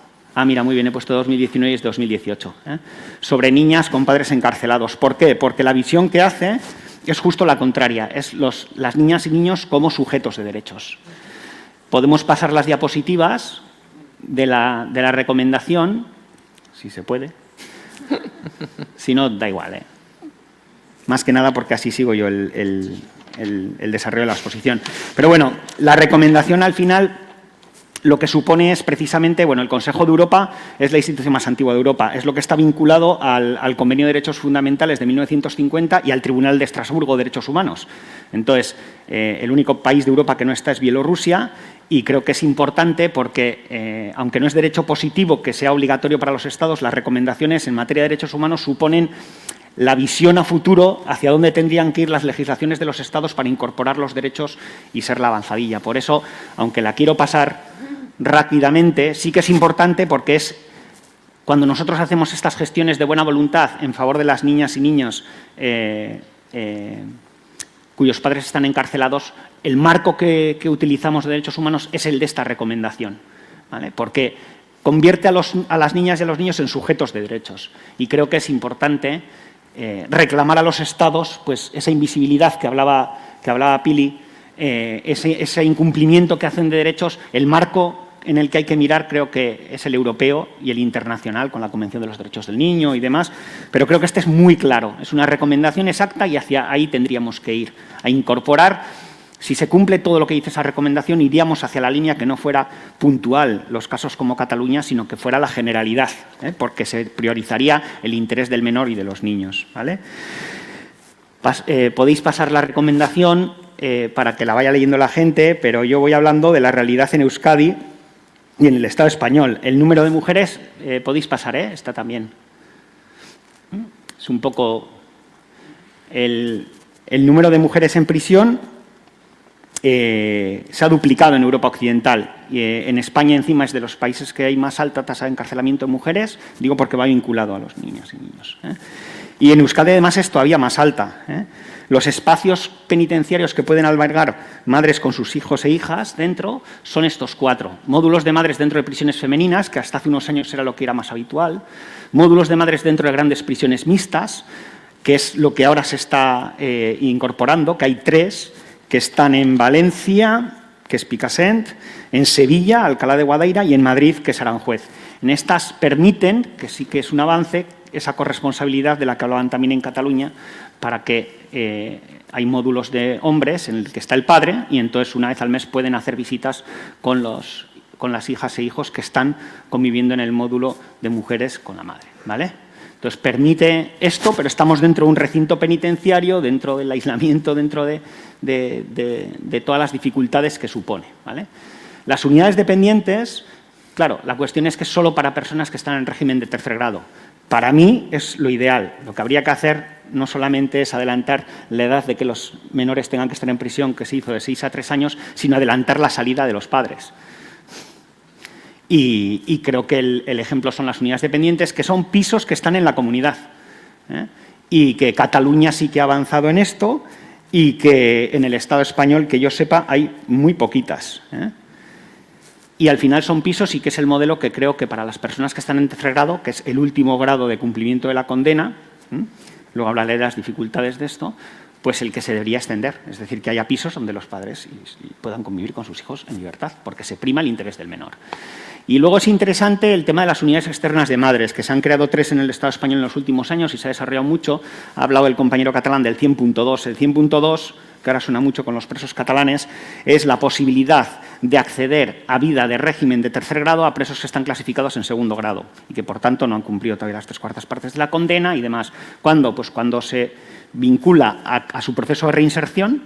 Mira, muy bien, he puesto 2019 y es 2018. Sobre niñas con padres encarcelados. ¿Por qué? Porque la visión que hace es justo la contraria, es las niñas y niños como sujetos de derechos. Podemos pasar las diapositivas de la recomendación, si se puede. Si no, da igual, Más que nada porque así sigo yo el desarrollo de la exposición. Pero bueno, la recomendación al final lo que supone es precisamente, bueno, el Consejo de Europa es la institución más antigua de Europa, es lo que está vinculado al Convenio de Derechos Fundamentales de 1950 y al Tribunal de Estrasburgo de Derechos Humanos. Entonces, el único país de Europa que no está es Bielorrusia y creo que es importante porque, aunque no es derecho positivo que sea obligatorio para los Estados, las recomendaciones en materia de derechos humanos suponen la visión a futuro hacia dónde tendrían que ir las legislaciones de los Estados para incorporar los derechos y ser la avanzadilla. Por eso, aunque la quiero pasar rápidamente, sí que es importante porque es cuando nosotros hacemos estas gestiones de buena voluntad en favor de las niñas y niños cuyos padres están encarcelados, el marco que utilizamos de derechos humanos es el de esta recomendación, ¿vale? Porque convierte a las niñas y a los niños en sujetos de derechos y creo que es importante reclamar a los Estados pues esa invisibilidad que hablaba Pili ese incumplimiento que hacen de derechos, el marco en el que hay que mirar creo que es el europeo y el internacional, con la Convención de los Derechos del Niño y demás, pero creo que este es muy claro, es una recomendación exacta y hacia ahí tendríamos que ir, a incorporar. Si se cumple todo lo que dice esa recomendación, iríamos hacia la línea que no fuera puntual los casos como Cataluña, sino que fuera la generalidad, porque se priorizaría el interés del menor y de los niños, ¿vale? Podéis pasar la recomendación para que la vaya leyendo la gente, pero yo voy hablando de la realidad en Euskadi y en el Estado español. El número de mujeres, podéis pasar, está también. Es un poco el número de mujeres en prisión. Se ha duplicado en Europa Occidental y en España encima es de los países que hay más alta tasa de encarcelamiento de mujeres, digo porque va vinculado a los niños y niños. Y en Euskadi además es todavía más alta. Los espacios penitenciarios que pueden albergar madres con sus hijos e hijas dentro son estos 4. Módulos de madres dentro de prisiones femeninas, que hasta hace unos años era lo que era más habitual. Módulos de madres dentro de grandes prisiones mixtas, que es lo que ahora se está incorporando, que hay 3, que están en Valencia, que es Picassent, en Sevilla, Alcalá de Guadaira, y en Madrid, que es Aranjuez. En estas permiten, que sí que es un avance, esa corresponsabilidad de la que hablaban también en Cataluña, para que hay módulos de hombres en el que está el padre y entonces una vez al mes pueden hacer visitas con las hijas e hijos que están conviviendo en el módulo de mujeres con la madre, ¿vale? Entonces permite esto, pero estamos dentro de un recinto penitenciario, dentro del aislamiento, dentro de todas las dificultades que supone, ¿vale? Las unidades dependientes, claro, la cuestión es que es solo para personas que están en régimen de tercer grado. Para mí es lo ideal. Lo que habría que hacer no solamente es adelantar la edad de que los menores tengan que estar en prisión, que se hizo de 6 a 3 años, sino adelantar la salida de los padres. Y creo que el ejemplo son las unidades dependientes, que son pisos que están en la comunidad. Y que Cataluña sí que ha avanzado en esto y que en el Estado español, que yo sepa, hay muy poquitas. Y al final son pisos y que es el modelo que creo que para las personas que están en tercer grado, que es el último grado de cumplimiento de la condena, luego hablaré de las dificultades de esto, pues el que se debería extender. Es decir, que haya pisos donde los padres puedan convivir con sus hijos en libertad, porque se prima el interés del menor. Y luego es interesante el tema de las unidades externas de madres, que se han creado 3 en el Estado español en los últimos años y se ha desarrollado mucho. Ha hablado el compañero catalán del 100.2. El 100.2, que ahora suena mucho con los presos catalanes, es la posibilidad de acceder a vida de régimen de tercer grado a presos que están clasificados en segundo grado y que, por tanto, no han cumplido todavía las 3/4 partes de la condena y demás. ¿Cuándo? Pues cuando se vincula a su proceso de reinserción,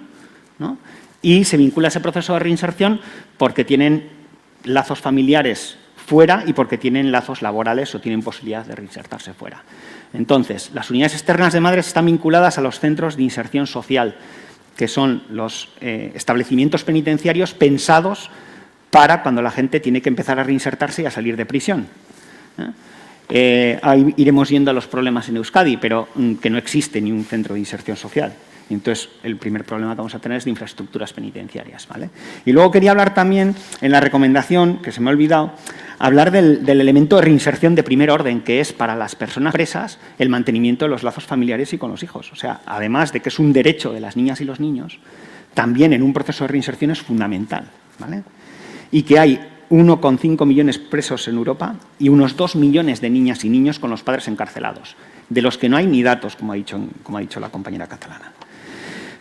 ¿no? Y se vincula a ese proceso de reinserción porque tienen lazos familiares fuera y porque tienen lazos laborales o tienen posibilidad de reinsertarse fuera. Entonces, las unidades externas de madres están vinculadas a los centros de inserción social, que son los establecimientos penitenciarios pensados para cuando la gente tiene que empezar a reinsertarse y a salir de prisión. Ahí iremos yendo a los problemas en Euskadi, pero que no existe ni un centro de inserción social. Entonces, el primer problema que vamos a tener es de infraestructuras penitenciarias, ¿vale? Y luego quería hablar también, en la recomendación, que se me ha olvidado, hablar del elemento de reinserción de primer orden, que es para las personas presas el mantenimiento de los lazos familiares y con los hijos. O sea, además de que es un derecho de las niñas y los niños, también en un proceso de reinserción es fundamental, ¿vale? Y que hay 1,5 millones presos en Europa y unos 2 millones de niñas y niños con los padres encarcelados, de los que no hay ni datos, como ha dicho la compañera catalana.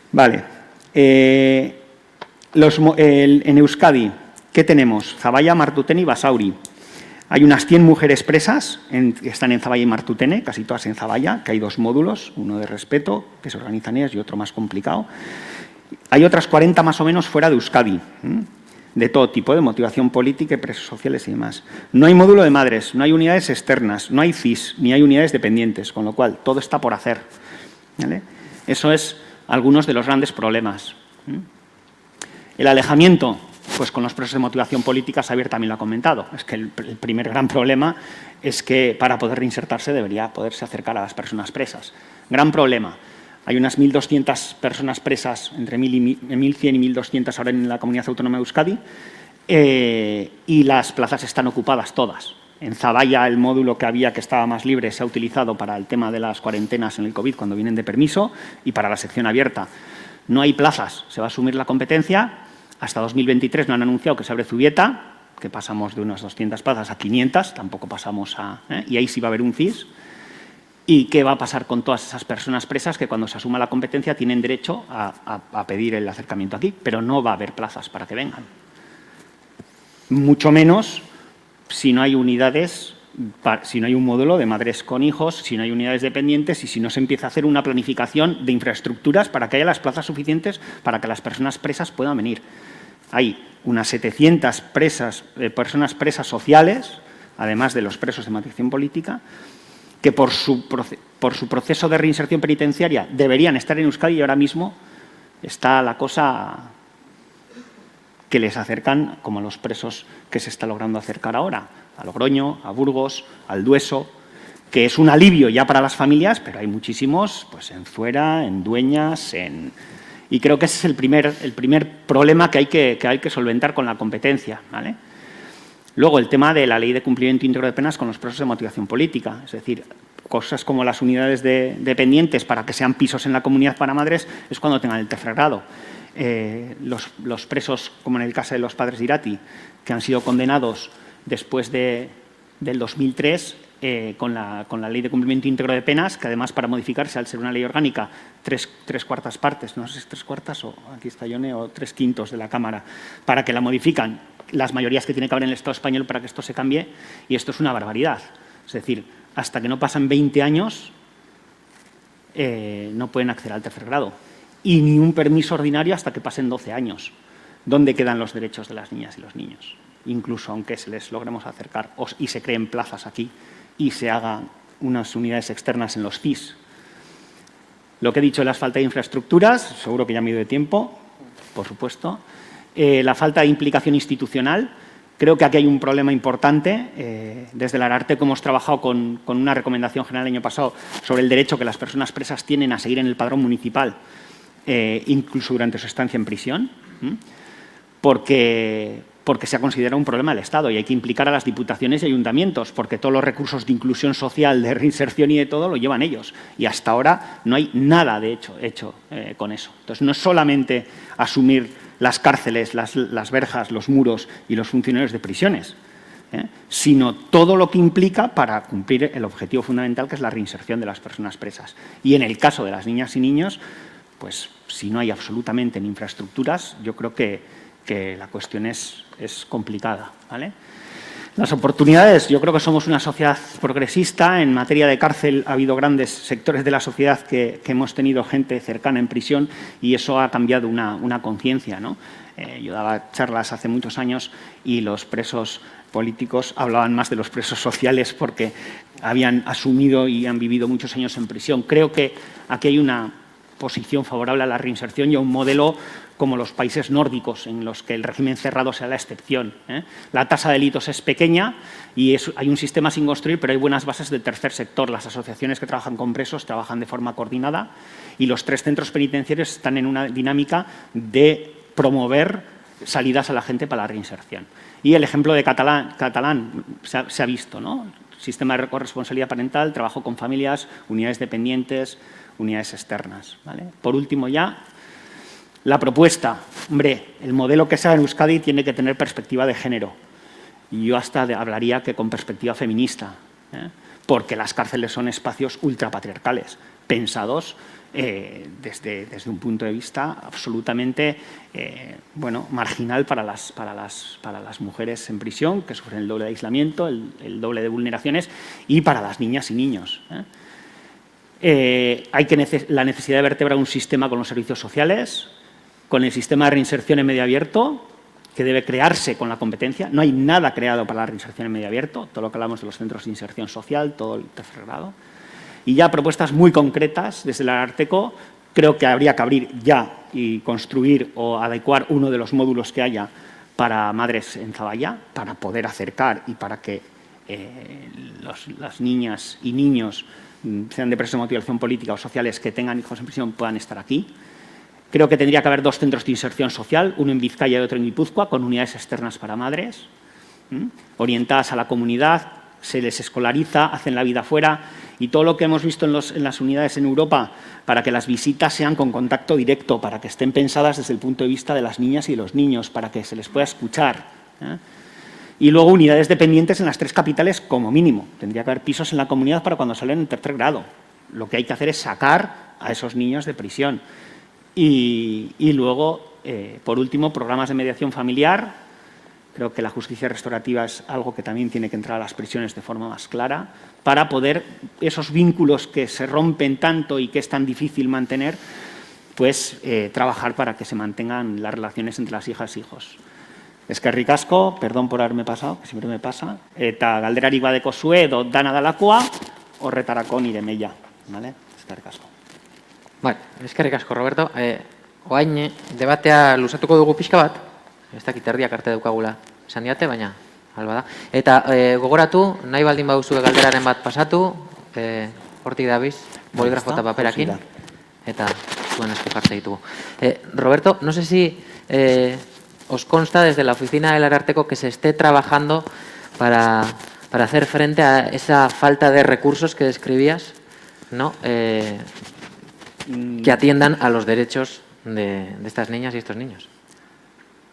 Vale. En Euskadi, ¿qué tenemos? Zaballa, Martutene y Basauri. Hay unas 100 mujeres presas que están en Zaballa y Martutene, casi todas en Zaballa, que hay 2 módulos, uno de respeto, que se organizan ellas, y otro más complicado. Hay otras 40 más o menos fuera de Euskadi, de todo tipo, de motivación política y presos sociales y demás. No hay módulo de madres, no hay unidades externas, no hay CIS, ni hay unidades dependientes, con lo cual todo está por hacer, ¿vale? Eso es algunos de los grandes problemas. El alejamiento, pues con los presos de motivación política, Xavier también lo ha comentado. Es que el primer gran problema es que para poder reinsertarse debería poderse acercar a las personas presas. Gran problema. Hay unas 1.200 personas presas, entre 1.100 y 1.200 ahora en la Comunidad Autónoma de Euskadi, y las plazas están ocupadas todas. En Zaballa el módulo que había, que estaba más libre, se ha utilizado para el tema de las cuarentenas en el COVID cuando vienen de permiso y para la sección abierta. No hay plazas, se va a asumir la competencia. Hasta 2023 no han anunciado que se abre Zubieta, que pasamos de unas 200 plazas a 500, tampoco pasamos a... y ahí sí va a haber un CIS. ¿Y qué va a pasar con todas esas personas presas que cuando se asuma la competencia tienen derecho a pedir el acercamiento aquí? Pero no va a haber plazas para que vengan. Mucho menos si no hay unidades, si no hay un módulo de madres con hijos, si no hay unidades dependientes y si no se empieza a hacer una planificación de infraestructuras para que haya las plazas suficientes para que las personas presas puedan venir. Hay unas 700 personas presas sociales, además de los presos de motivación política, que por su proceso de reinserción penitenciaria deberían estar en Euskadi y ahora mismo está la cosa que les acercan como a los presos que se está logrando acercar ahora, a Logroño, a Burgos, al Dueso, que es un alivio ya para las familias, pero hay muchísimos pues en Zuera, en Dueñas, y creo que ese es el primer problema que hay que solventar con la competencia, ¿vale? Luego, el tema de la ley de cumplimiento íntegro de penas con los presos de motivación política. Es decir, cosas como las unidades dependientes para que sean pisos en la comunidad para madres es cuando tengan el tercer grado. Los presos, como en el caso de los padres de Irati, que han sido condenados después del 2003 con la ley de cumplimiento íntegro de penas, que además para modificarse, al ser una ley orgánica, tres cuartas partes, no sé si es 3/4 o aquí está Yone, o 3/5 de la Cámara, para que la modifican las mayorías que tiene que haber en el Estado español para que esto se cambie, y esto es una barbaridad. Es decir, hasta que no pasan 20 años no pueden acceder al tercer grado. Y ni un permiso ordinario hasta que pasen 12 años. ¿Dónde quedan los derechos de las niñas y los niños? Incluso aunque se les logremos acercar y se creen plazas aquí y se hagan unas unidades externas en los CIS. Lo que he dicho de la falta de infraestructuras, seguro que ya me he ido de tiempo, por supuesto. La falta de implicación institucional. Creo que aquí hay un problema importante. Desde el Ararteko hemos trabajado con una recomendación general el año pasado sobre el derecho que las personas presas tienen a seguir en el padrón municipal, incluso durante su estancia en prisión, porque se ha considerado un problema del Estado y hay que implicar a las diputaciones y ayuntamientos, porque todos los recursos de inclusión social, de reinserción y de todo lo llevan ellos. Y hasta ahora no hay nada de hecho con eso. Entonces, no es solamente asumir las cárceles, las verjas, los muros y los funcionarios de prisiones, sino todo lo que implica para cumplir el objetivo fundamental, que es la reinserción de las personas presas. Y en el caso de las niñas y niños, pues si no hay absolutamente ni infraestructuras, yo creo que la cuestión es complicada, ¿vale? Las oportunidades, yo creo que somos una sociedad progresista. En materia de cárcel ha habido grandes sectores de la sociedad que hemos tenido gente cercana en prisión y eso ha cambiado una conciencia, ¿no? Yo daba charlas hace muchos años y los presos políticos hablaban más de los presos sociales porque habían asumido y han vivido muchos años en prisión. Creo que aquí hay una posición favorable a la reinserción y a un modelo como los países nórdicos, en los que el régimen cerrado sea la excepción. La tasa de delitos es pequeña y hay un sistema sin construir, pero hay buenas bases del tercer sector. Las asociaciones que trabajan con presos trabajan de forma coordinada y los 3 centros penitenciarios están en una dinámica de promover salidas a la gente para la reinserción. Y el ejemplo de catalán se ha visto, ¿no? Sistema de corresponsabilidad parental, trabajo con familias, unidades dependientes, unidades externas, ¿vale? Por último ya, la propuesta. Hombre, el modelo que sea en Euskadi tiene que tener perspectiva de género. Y yo hasta hablaría que con perspectiva feminista, porque las cárceles son espacios ultrapatriarcales, pensados desde un punto de vista absolutamente marginal para las mujeres en prisión, que sufren el doble de aislamiento, el doble de vulneraciones, y para las niñas y niños. Hay la necesidad de vertebrar un sistema con los servicios sociales, con el sistema de reinserción en medio abierto, que debe crearse con la competencia. No hay nada creado para la reinserción en medio abierto, todo lo que hablamos de los centros de inserción social, todo el tercer grado. Y ya propuestas muy concretas desde el Ararteko. Creo que habría que abrir ya y construir o adecuar uno de los módulos que haya para madres en Zaballa, para poder acercar y para que las niñas y niños, sean de presos de motivación política o sociales, que tengan hijos en prisión, puedan estar aquí. Creo que tendría que haber 2 centros de inserción social, uno en Vizcaya y otro en Guipúzcoa, con unidades externas para madres, orientadas a la comunidad, se les escolariza, hacen la vida fuera, y todo lo que hemos visto en las unidades en Europa para que las visitas sean con contacto directo, para que estén pensadas desde el punto de vista de las niñas y de los niños, para que se les pueda escuchar. Y luego unidades dependientes en las 3 capitales como mínimo. Tendría que haber pisos en la comunidad para cuando salen en tercer grado. Lo que hay que hacer es sacar a esos niños de prisión. Y luego, por último, programas de mediación familiar. Creo que la justicia restaurativa es algo que también tiene que entrar a las prisiones de forma más clara para poder, esos vínculos que se rompen tanto y que es tan difícil mantener, pues trabajar para que se mantengan las relaciones entre las hijas e hijos. Eskerrik asko, perdón por haberme pasado, que siempre me pasa, eta galderarik badeko zue edo dana dalakoa, horretarako nire meila. Vale? Eskerrik asko. Bueno, eskerrik asko, Roberto. Oain, debatea luzatuko dugu pixka bat, ez dakit erdiak arte daukagula esan diate, baina alba da. Eta gogoratu, nahi baldin baduzue galderaren bat pasatu, hortik dabiz, boligrafo eta paperakin, eta zuen esku jartze ditugu. Roberto, no sé si os consta desde la oficina del Ararteko que se esté trabajando para hacer frente a esa falta de recursos que describías, ¿no? Que atiendan a los derechos de estas niñas y estos niños.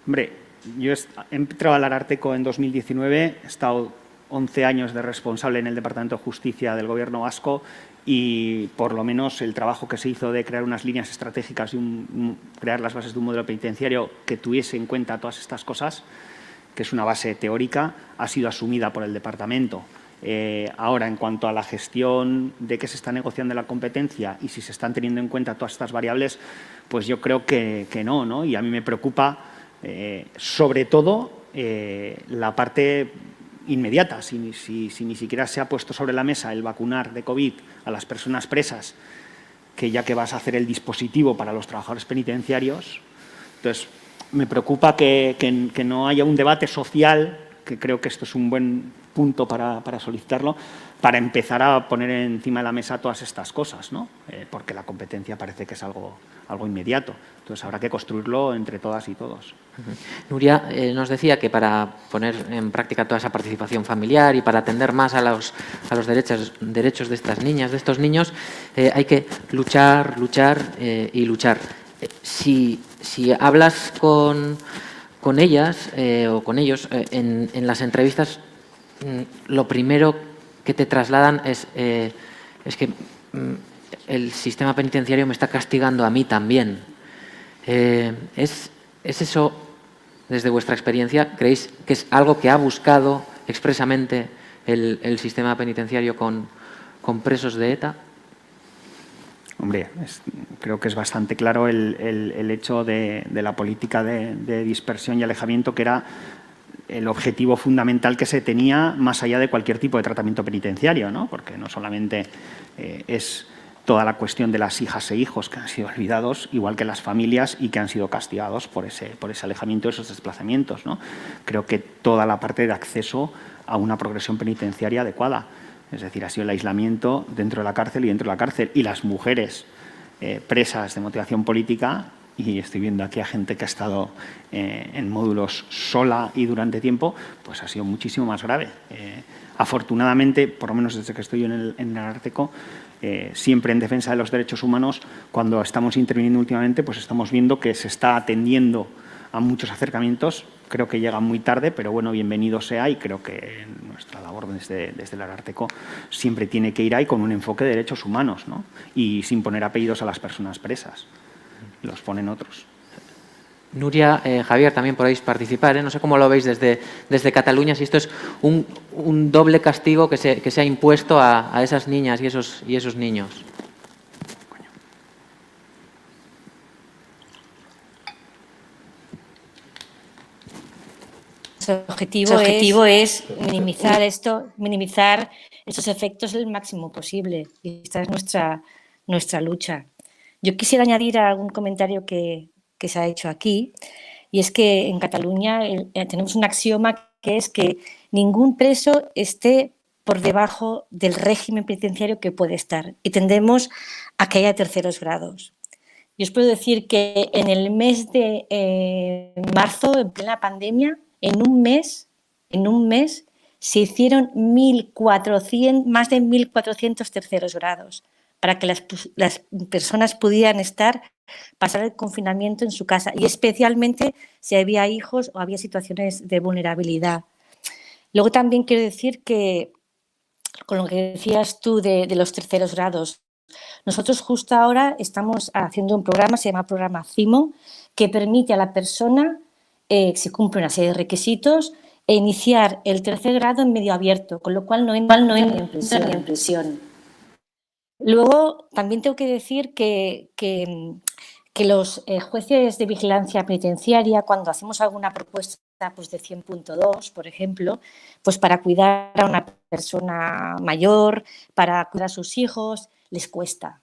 Hombre, yo he entrado al Ararteko en 2019, he estado 11 años de responsable en el Departamento de Justicia del Gobierno vasco y por lo menos el trabajo que se hizo de crear unas líneas estratégicas y crear las bases de un modelo penitenciario que tuviese en cuenta todas estas cosas, que es una base teórica, ha sido asumida por el Departamento. Ahora, en cuanto a la gestión de qué se está negociando la competencia y si se están teniendo en cuenta todas estas variables, pues yo creo que no, ¿no? Y a mí me preocupa sobre todo la parte inmediata, si ni siquiera se ha puesto sobre la mesa el vacunar de COVID a las personas presas, que ya que vas a hacer el dispositivo para los trabajadores penitenciarios. Entonces, me preocupa que no haya un debate social, que creo que esto es un buen punto para solicitarlo, para empezar a poner encima de la mesa todas estas cosas, ¿no? Porque la competencia parece que es algo inmediato. Entonces, habrá que construirlo entre todas y todos. Nuria nos decía que para poner en práctica toda esa participación familiar y para atender más a los derechos de estas niñas, de estos niños, hay que luchar y luchar. Si hablas con ellas o con ellos en las entrevistas, lo primero que te trasladan es que el sistema penitenciario me está castigando a mí también. ¿Es eso, desde vuestra experiencia, creéis que es algo que ha buscado expresamente el sistema penitenciario con presos de ETA? Hombre, creo que es bastante claro el hecho de la política de dispersión y alejamiento, que era el objetivo fundamental que se tenía más allá de cualquier tipo de tratamiento penitenciario, ¿no? Porque no solamente es toda la cuestión de las hijas e hijos que han sido olvidados, igual que las familias y que han sido castigados por ese alejamiento, esos desplazamientos, ¿no? Creo que toda la parte de acceso a una progresión penitenciaria adecuada. Es decir, ha sido el aislamiento dentro de la cárcel y dentro de la cárcel. Y las mujeres presas de motivación política, y estoy viendo aquí a gente que ha estado en módulos sola y durante tiempo, pues ha sido muchísimo más grave. Afortunadamente, por lo menos desde que estoy en el Ararteko, siempre en defensa de los derechos humanos, cuando estamos interviniendo últimamente, pues estamos viendo que se está atendiendo a muchos acercamientos. Creo que llegan muy tarde, pero bueno, bienvenido sea, y creo que nuestra labor desde el Ararteko siempre tiene que ir ahí con un enfoque de derechos humanos, ¿no? Y sin poner apellidos a las personas presas. Los ponen otros. Nuria, Javier, también podéis participar, ¿eh? No sé cómo lo veis desde Cataluña, si esto es un doble castigo que se ha impuesto a esas niñas y esos niños. Su objetivo es minimizar estos efectos el máximo posible. Y esta es nuestra lucha. Yo quisiera añadir algún comentario que se ha hecho aquí, y es que en Cataluña tenemos un axioma que es que ningún preso esté por debajo del régimen penitenciario que puede estar, y tendemos a que haya terceros grados. Yo os puedo decir que en el mes de marzo, en plena pandemia, en un mes se hicieron más de 1.400 terceros grados para que las personas pudieran pasar el confinamiento en su casa, y especialmente si había hijos o había situaciones de vulnerabilidad. Luego también quiero decir que, con lo que decías tú de los terceros grados, nosotros justo ahora estamos haciendo un programa, se llama Programa CIMO, que permite a la persona, si cumple una serie de requisitos, iniciar el tercer grado en medio abierto, con lo cual no entra ni en prisión. Luego, también tengo que decir que los jueces de vigilancia penitenciaria, cuando hacemos alguna propuesta pues de 100.2, por ejemplo, pues para cuidar a una persona mayor, para cuidar a sus hijos, les cuesta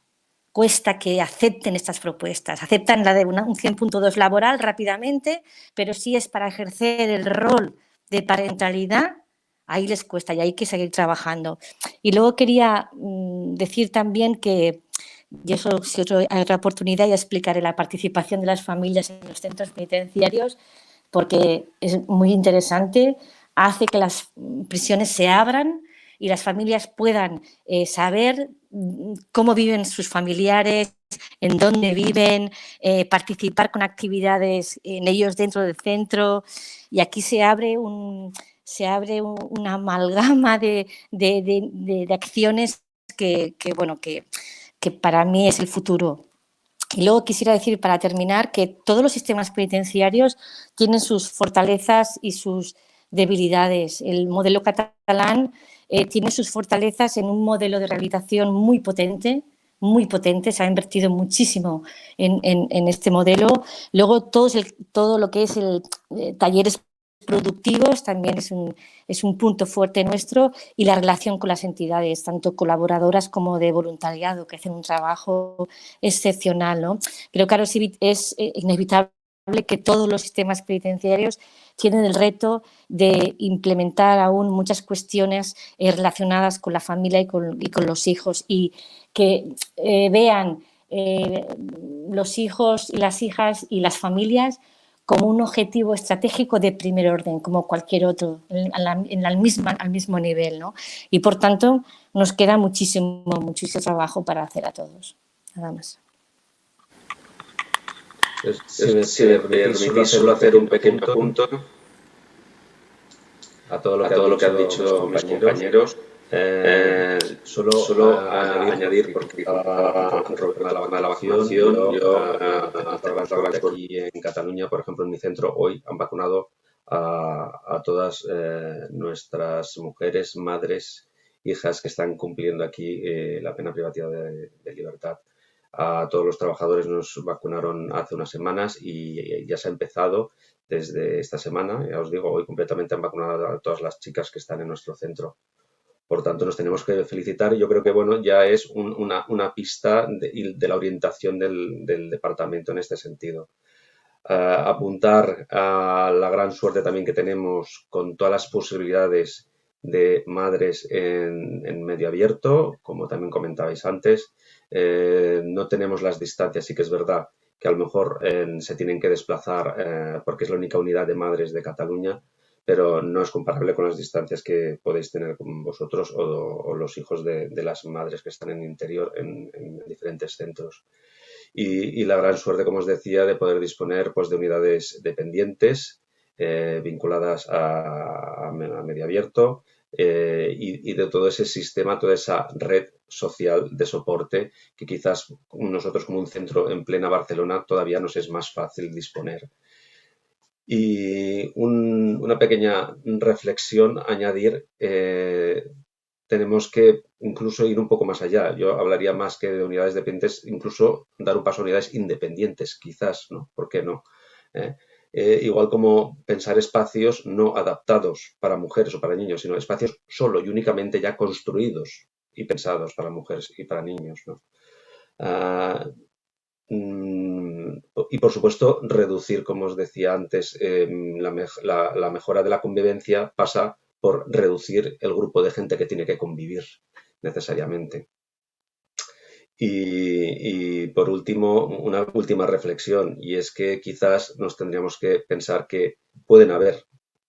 que acepten estas propuestas. Aceptan la de un 100.2 laboral rápidamente, pero si es para ejercer el rol de parentalidad, ahí les cuesta y hay que seguir trabajando. Y luego quería decir también que, y eso si hay otra oportunidad, ya explicaré la participación de las familias en los centros penitenciarios, porque es muy interesante, hace que las prisiones se abran y las familias puedan saber cómo viven sus familiares, en dónde viven, participar con actividades en ellos dentro del centro, y aquí se abre una amalgama de acciones que para mí es el futuro. Y luego quisiera decir, para terminar, que todos los sistemas penitenciarios tienen sus fortalezas y sus debilidades. El modelo catalán tiene sus fortalezas en un modelo de rehabilitación muy potente, se ha invertido muchísimo en este modelo. Luego todo lo que es el talleres productivos también es un punto fuerte nuestro, y la relación con las entidades, tanto colaboradoras como de voluntariado, que hacen un trabajo excepcional, ¿no? Pero claro, es inevitable que todos los sistemas penitenciarios tienen el reto de implementar aún muchas cuestiones relacionadas con la familia y con los hijos, y que vean los hijos y las hijas y las familias como un objetivo estratégico de primer orden, como cualquier otro, al mismo nivel, ¿no? Y por tanto nos queda muchísimo trabajo para hacer a todos. Nada más. Si me permitís solo hacer un pequeño punto a todo lo que han dicho mis compañeros, solo añadir, porque la vacunación, yo aquí en Cataluña, por ejemplo, en mi centro, hoy han vacunado a todas nuestras mujeres, madres, hijas que están cumpliendo aquí la pena privativa de libertad. A todos los trabajadores nos vacunaron hace unas semanas y ya se ha empezado desde esta semana. Ya os digo, hoy completamente han vacunado a todas las chicas que están en nuestro centro. Por tanto, nos tenemos que felicitar, y yo creo que bueno, ya es una pista de la orientación del departamento en este sentido. Apuntar a la gran suerte también que tenemos con todas las posibilidades de madres en medio abierto, como también comentabais antes. No tenemos las distancias, sí que es verdad que a lo mejor se tienen que desplazar porque es la única unidad de madres de Cataluña, pero no es comparable con las distancias que podéis tener con vosotros o los hijos de las madres que están en el interior en diferentes centros. Y la gran suerte, como os decía, de poder disponer pues, de unidades dependientes vinculadas a medio abierto y de todo ese sistema, toda esa red social de soporte que quizás nosotros como un centro en plena Barcelona todavía nos es más fácil disponer. Y una pequeña reflexión añadir, tenemos que incluso ir un poco más allá. Yo hablaría más que de unidades dependientes, incluso dar un paso a unidades independientes, quizás, ¿no? ¿Por qué no? Igual como pensar espacios no adaptados para mujeres o para niños, sino espacios solo y únicamente ya construidos y pensados para mujeres y para niños, ¿no? Y por supuesto reducir, como os decía antes, la mejora de la convivencia pasa por reducir el grupo de gente que tiene que convivir necesariamente. Y por último, una última reflexión, y es que quizás nos tendríamos que pensar que pueden haber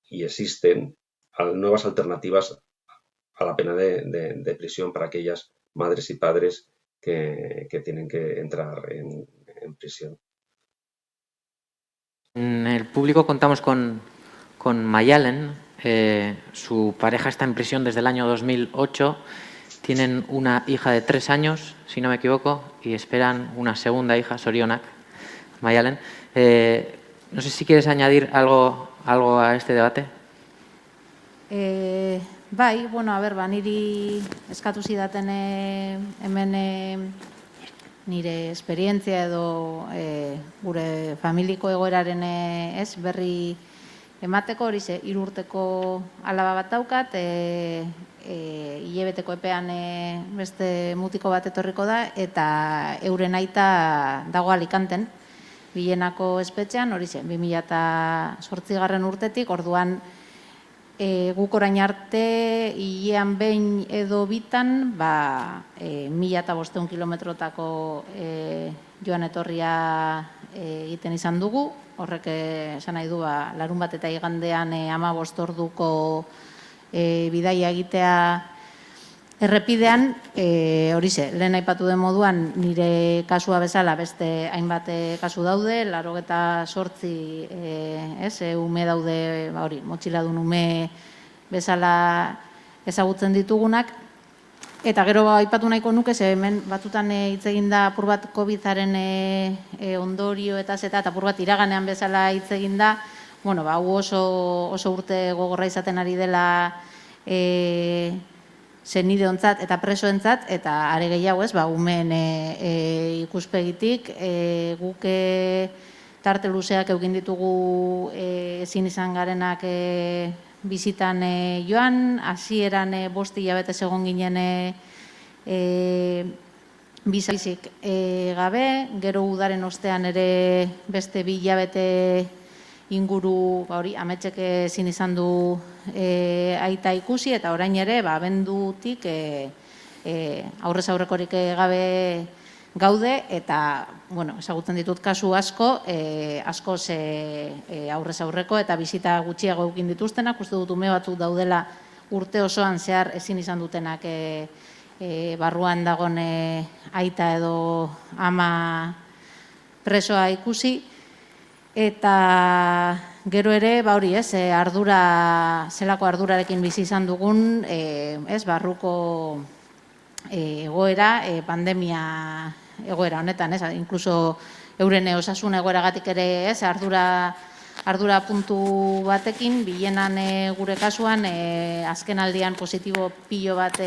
y existen nuevas alternativas a la pena de prisión para aquellas madres y padres que tienen que entrar en prisión. En el público contamos con Mayalen. Su pareja está en prisión desde el año 2008. Tienen una hija de 3 años, si no me equivoco, y esperan una segunda hija, Sorionak. Mayalen, no sé si quieres añadir algo a este debate. Bai, bueno, niri eskatu zidaten hemen nire esperientzia edo gure familiko egoeraren berri emateko, hori 3 urteko alaba bat daukat, hilabeteko epean beste mutiko bat etorriko da, eta euren aita dago Alicanten, Bilenako espetxean, hori 2008 urtetik, orduan guk orain arte hilean behin edo bitan 1.500 kilometrotako joan etorria egiten izan dugu. Horrek esan nahi du larun bat eta igandean 15 orduko bidaia egitea errepidean. Horixe, lehen aipatu den moduan nire kasua bezala beste hainbat kasu daude, 88 ume daude, motxiladun ume bezala ezagutzen ditugunak. Eta gero aipatu nahiko nuke, hemen batutan hitz egin da apur bat COVID-aren ondorio eta apur bat iraganean bezala hitz egin da, hau oso urte gogorra izaten ari dela senideontzat eta presoentzat, eta are gehiago umeen ikuspegitik, guk tarte luzeak eukin ditugu ezin izan garenak bizitan joan, hasieran 5 hilabete egon ginen bizik gabe, gero udaren ostean ere beste 2 hilabete inguru ametxek ezin izan du aita ikusi, eta orain ere abendutik aurrez aurrekorik gabe gaude, eta ezagutzen ditut kasu asko, askoz aurrez aurreko eta bizita gutxiago eukin dituztenak. Uste dut ume batzuk daudela urte osoan zehar ezin izan dutenak barruan dagon aita edo ama presoa ikusi. Eta gero ere, ardura, zelako ardurarekin bizi izan dugun, barruko egoera, pandemia egoera honetan, inkluso euren osasun egoeragatik ere, ardura puntu batekin, Bilenan gure kasuan, azken aldian positibo pilo bat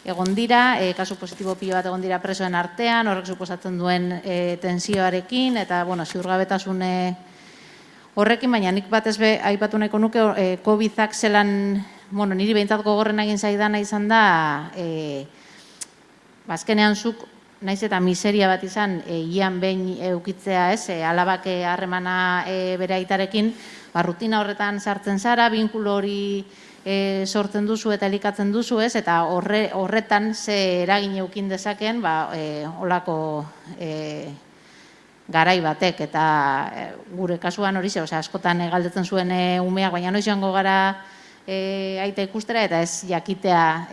egon dira, kasu positibo pilo bat egon dira presoen artean, horrek suposatzen duen tensioarekin, eta ziurgabetasun horrekin, baina nik batez be aipatu nahiko nuke COVID-ak zelan, niri behintzat gogorren egin zaidana izan da, azkenean zuk, naiz eta miseria bat izan, ian behin eukitzea, alabak harremana bere aitarekin, rutina horretan sartzen zara, binkulo hori sortzen duzu eta elikatzen duzu, eta horretan ze eragin eukin dezakeen olako garai batek, eta gure kasuan hori askotan galdetzen zuen umeak, baina noiz joango gara aita ikustera, eta ez jakitea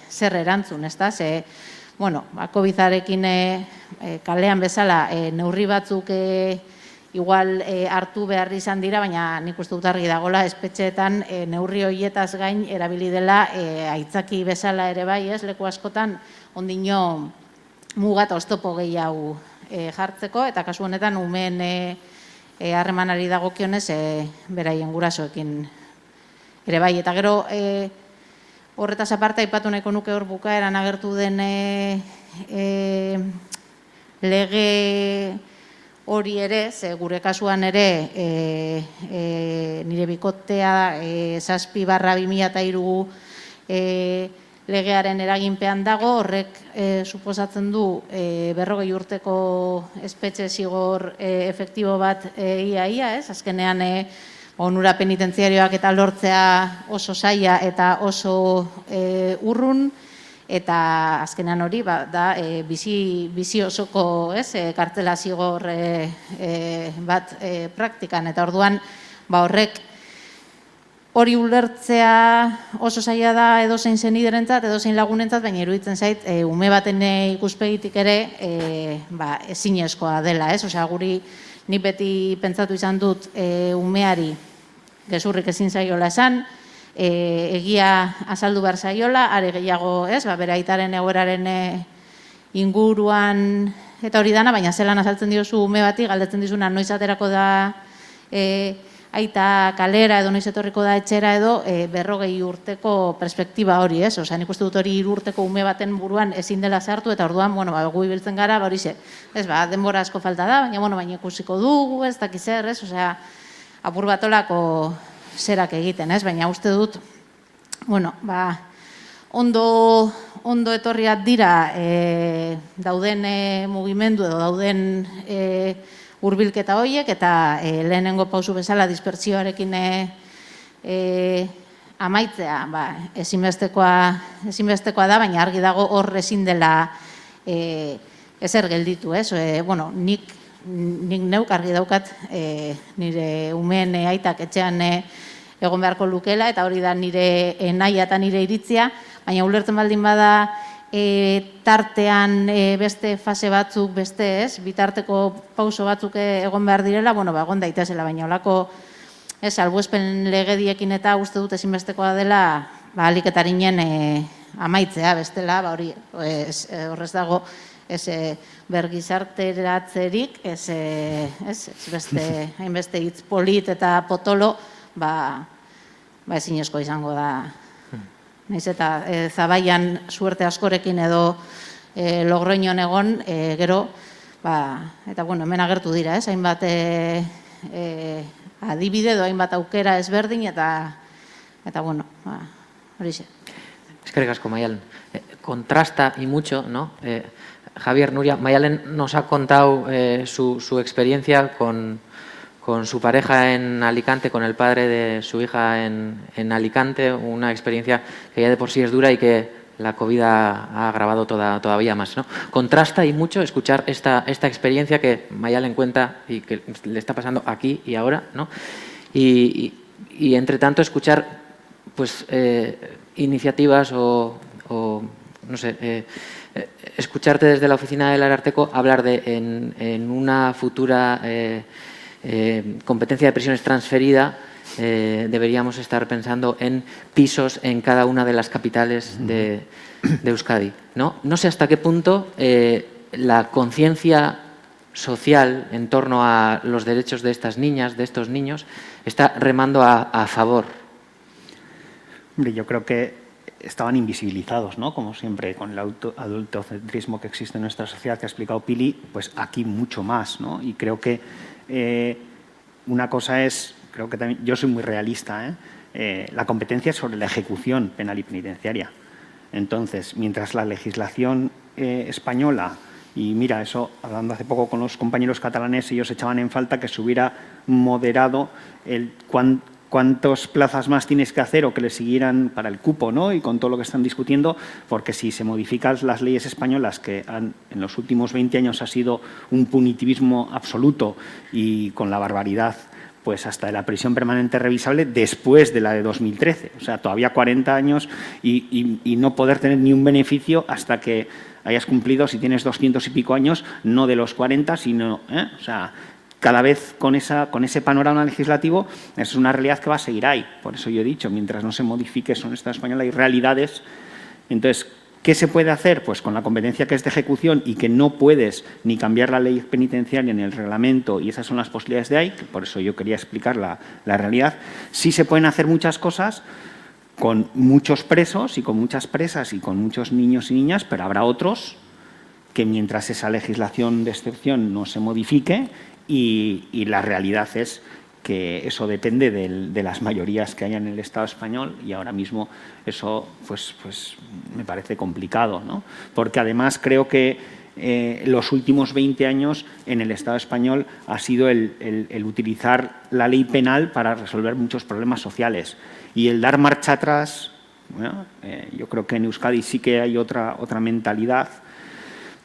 zer erantzun, ezta? COVID-arekin kalean bezala neurri batzuk igual hartu behar izan dira, baina nik uste dut argi dagoela espetxeetan neurri horietaz gain erabili dela aitzaki bezala ere bai, leku askotan ondino mugat oztopo gehiago jartzeko, eta kasu honetan umeen harremanari dagokionez beraien gurasoekin ere bai. Eta gero horretaz aparte aipatu nahiko nuke hor bukaeran agertu den lege hori ere, gure kasuan ere nire bikotea 7/2003 legearen eraginpean dago, horrek suposatzen du 40 urteko espetxe zigor efektibo bat ia, azkenean onura penitentziarioak eta lortzea oso zaila eta oso urrun, eta azkenean hori da bizi osoko kartzela zigor bat praktikan, eta orduan horrek hori ulertzea oso zaila da edozein seniderentzat, edozein lagunentzat, baina iruditzen zait, ume baten ikuspegitik ere ezinezkoa dela, ez? Osea, guri nik beti pentsatu izan dut umeari gezurrik ezin zaiola esan, egia azaldu behar zaiola, are gehiago, ez? Bere aitaren egoeraren inguruan eta hori dana, baina zelan azaltzen diozu ume bati, galdetzen dizuna noiz aterako da aita kalera edo noiz etorriko da etxera edo 40 urteko perspektiba hori, ez? Osea, nik uste dut hori 3 urteko ume baten buruan ezin dela sartu eta orduan, gu ibiltzen gara, horixe, ez, denbora asko falta da, baina ikusiko dugu, ez dakiz zer, ez? Osea, apur bat olako zerak egiten, ez? Baina uste dut, ondo etorriak dira dauden mugimendu edo dauden hurbilketa horiek eta lehenengo pausu bezala dispertsioarekin amaitzea ezinbestekoa da, baina argi dago hor ezin dela ezer gelditu, ez? Nik neuk argi daukat nire umeen aitak etxean egon beharko lukela eta hori da nire naia eta nire iritzia, baina ulertzen baldin bada tartean beste fase batzuk, beste ez, bitarteko pauso batzuk egon behar direla, egon daitezela, baina olako salbuespen legediekin eta uste dut ezinbestekoa dela aliketaringen amaitzea, bestela, horrez dago bergizarteratzerik, ez beste hainbeste hitz polit eta potolo, ezinezko izango da. Naiz eta Zabaian suerte askorekin edo Logroñon egon, gero, eta hemen agertu dira, hainbat adibide edo hainbat aukera ezberdin, eta horixe. Eskerrik asko, Maialen. Contrasta y mucho, ¿no? Javier, Nuria, Maialen nos ha contado su experiencia con su pareja en Alicante, con el padre de su hija en Alicante, una experiencia que ya de por sí es dura y que la COVID ha agravado todavía más, ¿no? Contrasta y mucho escuchar esta experiencia que Maialen cuenta y que le está pasando aquí y ahora, ¿no? Y entre tanto escuchar pues iniciativas o no sé, escucharte desde la oficina del Ararteko hablar de en una futura competencia de prisiones transferida, deberíamos estar pensando en pisos en cada una de las capitales de Euskadi, ¿no? No sé hasta qué punto la conciencia social en torno a los derechos de estas niñas, de estos niños, está remando a favor. Hombre, yo creo que estaban invisibilizados, ¿no? Como siempre, con el adultocentrismo que existe en nuestra sociedad, que ha explicado Pili, pues aquí mucho más, ¿no? Y creo que una cosa es, creo que también, yo soy muy realista, la competencia es sobre la ejecución penal y penitenciaria. Entonces, mientras la legislación española, y mira, eso, hablando hace poco con los compañeros catalanes, ellos echaban en falta que se hubiera moderado el cuántas plazas más tienes que hacer o que le siguieran para el cupo, ¿no? Y con todo lo que están discutiendo, porque si se modifican las leyes españolas, que en los últimos 20 años ha sido un punitivismo absoluto y con la barbaridad, pues hasta de la prisión permanente revisable después de la de 2013. O sea, todavía 40 años y no poder tener ni un beneficio hasta que hayas cumplido, si tienes 200 y pico años, no de los 40, sino, o sea, cada vez con ese panorama legislativo es una realidad que va a seguir ahí. Por eso yo he dicho, mientras no se modifique eso en el Estado español hay realidades. Entonces, ¿qué se puede hacer? Pues con la competencia que es de ejecución y que no puedes ni cambiar la ley penitenciaria ni el reglamento, y esas son las posibilidades de ahí, que por eso yo quería explicar la realidad. Sí se pueden hacer muchas cosas con muchos presos y con muchas presas y con muchos niños y niñas, pero habrá otros que mientras esa legislación de excepción no se modifique, y la realidad es que eso depende de las mayorías que haya en el Estado español, y ahora mismo eso pues me parece complicado, ¿no? Porque además creo que los últimos 20 años en el Estado español ha sido el utilizar la ley penal para resolver muchos problemas sociales, y el dar marcha atrás, bueno, yo creo que en Euskadi sí que hay otra mentalidad,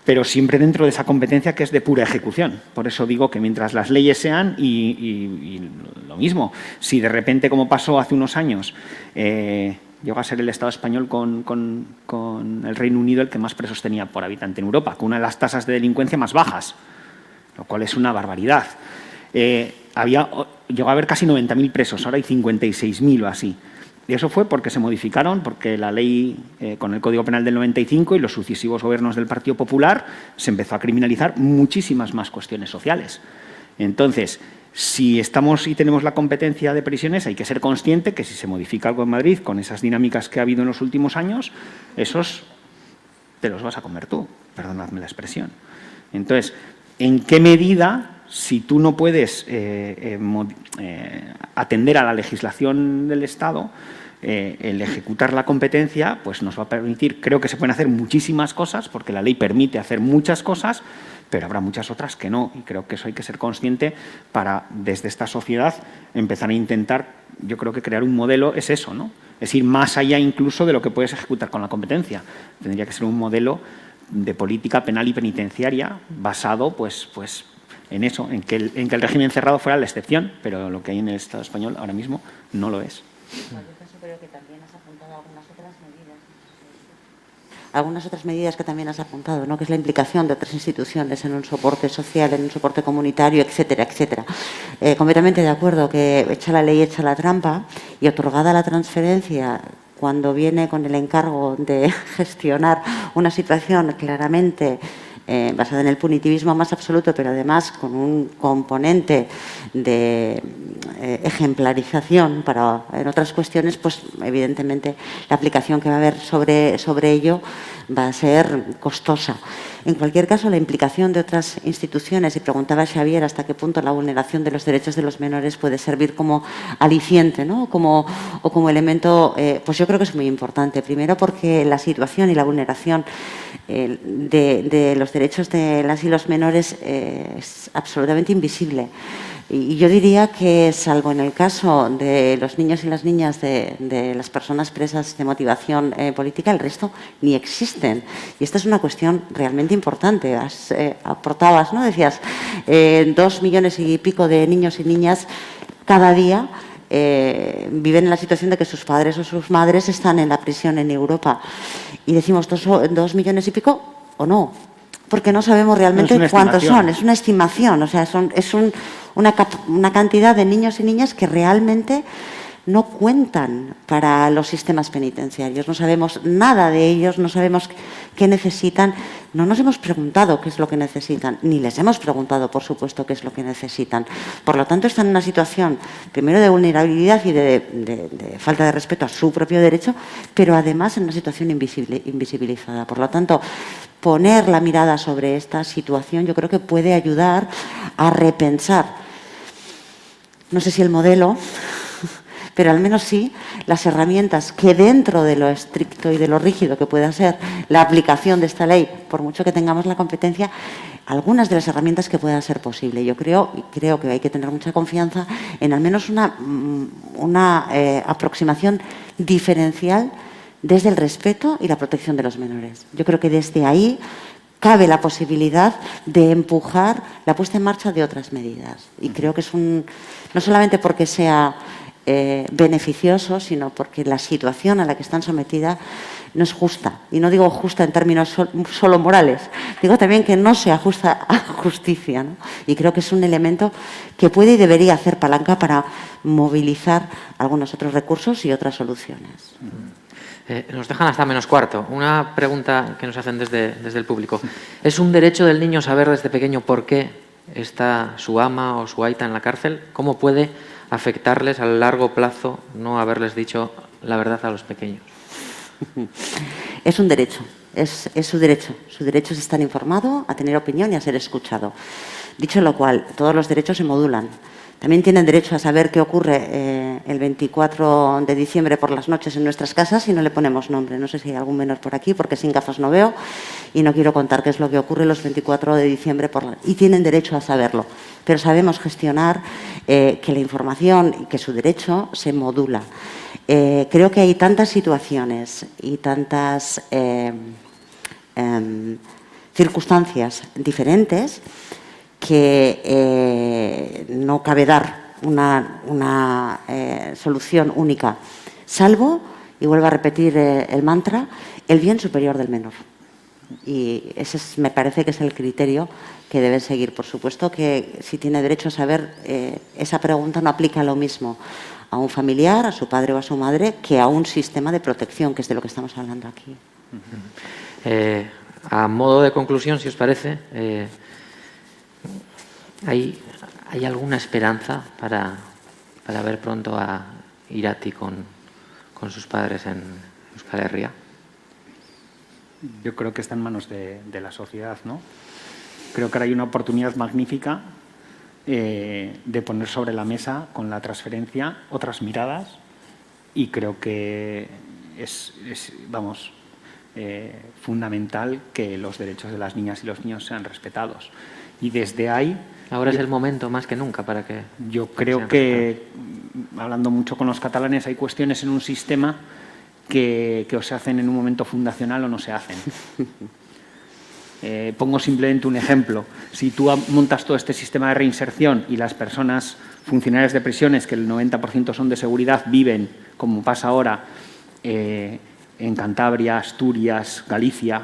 pero siempre dentro de esa competencia que es de pura ejecución. Por eso digo que mientras las leyes sean, y lo mismo, si de repente, como pasó hace unos años, llegó a ser el Estado español con el Reino Unido el que más presos tenía por habitante en Europa, con una de las tasas de delincuencia más bajas, lo cual es una barbaridad. Llegó a haber casi 90.000 presos, ahora hay 56.000 o así. Y eso fue porque se modificaron, porque la ley con el Código Penal del 95 y los sucesivos gobiernos del Partido Popular se empezó a criminalizar muchísimas más cuestiones sociales. Entonces, si estamos y tenemos la competencia de prisiones, hay que ser consciente que si se modifica algo en Madrid con esas dinámicas que ha habido en los últimos años, esos te los vas a comer tú, perdonadme la expresión. Entonces, ¿en qué medida, si tú no puedes atender a la legislación del Estado, el ejecutar la competencia, pues nos va a permitir, creo que se pueden hacer muchísimas cosas, porque la ley permite hacer muchas cosas, pero habrá muchas otras que no, y creo que eso hay que ser consciente para, desde esta sociedad, empezar a intentar, yo creo que crear un modelo es eso, ¿no? Es ir más allá incluso de lo que puedes ejecutar con la competencia. Tendría que ser un modelo de política penal y penitenciaria basado, pues en eso, en que el régimen cerrado fuera la excepción, pero lo que hay en el Estado español ahora mismo no lo es. Creo que también has apuntado algunas otras medidas que también has apuntado, ¿no? Que es la implicación de otras instituciones en un soporte social, en un soporte comunitario, etcétera, etcétera. Completamente de acuerdo que hecha la ley, hecha la trampa, y otorgada la transferencia cuando viene con el encargo de gestionar una situación claramente basada en el punitivismo más absoluto, pero además con un componente de ejemplarización en otras cuestiones, pues evidentemente la aplicación que va a haber sobre ello va a ser costosa. En cualquier caso, la implicación de otras instituciones, y preguntaba Xavier hasta qué punto la vulneración de los derechos de los menores puede servir como aliciente, ¿no? o como elemento, pues yo creo que es muy importante. Primero porque la situación y la vulneración de los derechos de las y los menores es absolutamente invisible. Y yo diría que, salvo en el caso de los niños y las niñas de las personas presas de motivación política, el resto ni existen. Y esta es una cuestión realmente importante. Aportabas, ¿no? Decías, 2 millones y pico de niños y niñas cada día viven en la situación de que sus padres o sus madres están en la prisión en Europa. Y decimos, ¿2 millones y pico o no? Porque no sabemos realmente cuántos son. Es una estimación, o sea, es una cantidad de niños y niñas que realmente no cuentan para los sistemas penitenciarios. No sabemos nada de ellos, no sabemos qué necesitan. No nos hemos preguntado qué es lo que necesitan, ni les hemos preguntado, por supuesto, qué es lo que necesitan. Por lo tanto, están en una situación, primero, de vulnerabilidad y de falta de respeto a su propio derecho, pero además en una situación invisibilizada. Por lo tanto, poner la mirada sobre esta situación yo creo que puede ayudar a repensar, no sé si el modelo, pero al menos sí las herramientas que, dentro de lo estricto y de lo rígido que pueda ser la aplicación de esta ley, por mucho que tengamos la competencia, algunas de las herramientas que puedan ser posibles. Yo creo que hay que tener mucha confianza en al menos una aproximación diferencial desde el respeto y la protección de los menores. Yo creo que desde ahí cabe la posibilidad de empujar la puesta en marcha de otras medidas. Y creo que es no solamente porque sea beneficioso, sino porque la situación a la que están sometidas no es justa. Y no digo justa en términos solo morales, digo también que no se ajusta a justicia, ¿no? Y creo que es un elemento que puede y debería hacer palanca para movilizar algunos otros recursos y otras soluciones. Nos dejan hasta -4. Una pregunta que nos hacen desde el público. ¿Es un derecho del niño saber desde pequeño por qué está su ama o su aita en la cárcel? ¿Cómo puede afectarles a largo plazo no haberles dicho la verdad a los pequeños? Es un derecho, es su derecho. Su derecho es estar informado, a tener opinión y a ser escuchado. Dicho lo cual, todos los derechos se modulan. También tienen derecho a saber qué ocurre el 24 de diciembre por las noches en nuestras casas si no le ponemos nombre. No sé si hay algún menor por aquí, porque sin gafas no veo y no quiero contar qué es lo que ocurre los 24 de diciembre y tienen derecho a saberlo. Pero sabemos gestionar que la información y que su derecho se modula. Creo que hay tantas situaciones y tantas circunstancias diferentes que no cabe dar una solución única, salvo, y vuelvo a repetir el mantra, el bien superior del menor. Y ese me parece que es el criterio que deben seguir. Por supuesto que si tiene derecho a saber, esa pregunta no aplica lo mismo a un familiar, a su padre o a su madre, que a un sistema de protección, que es de lo que estamos hablando aquí. A modo de conclusión, si os parece, ¿hay alguna esperanza para ver pronto a Irati con sus padres en Euskal Herria? Yo creo que está en manos de la sociedad, ¿no? Creo que ahora hay una oportunidad magnífica de poner sobre la mesa con la transferencia otras miradas, y creo que es fundamental que los derechos de las niñas y los niños sean respetados. Y desde ahí... Ahora es el momento más que nunca para que... Yo creo que, hablando mucho con los catalanes, hay cuestiones en un sistema que o se hacen en un momento fundacional o no se hacen. Pongo simplemente un ejemplo. Si tú montas todo este sistema de reinserción y las personas funcionarias de prisiones, que el 90% son de seguridad, viven, como pasa ahora, en Cantabria, Asturias, Galicia,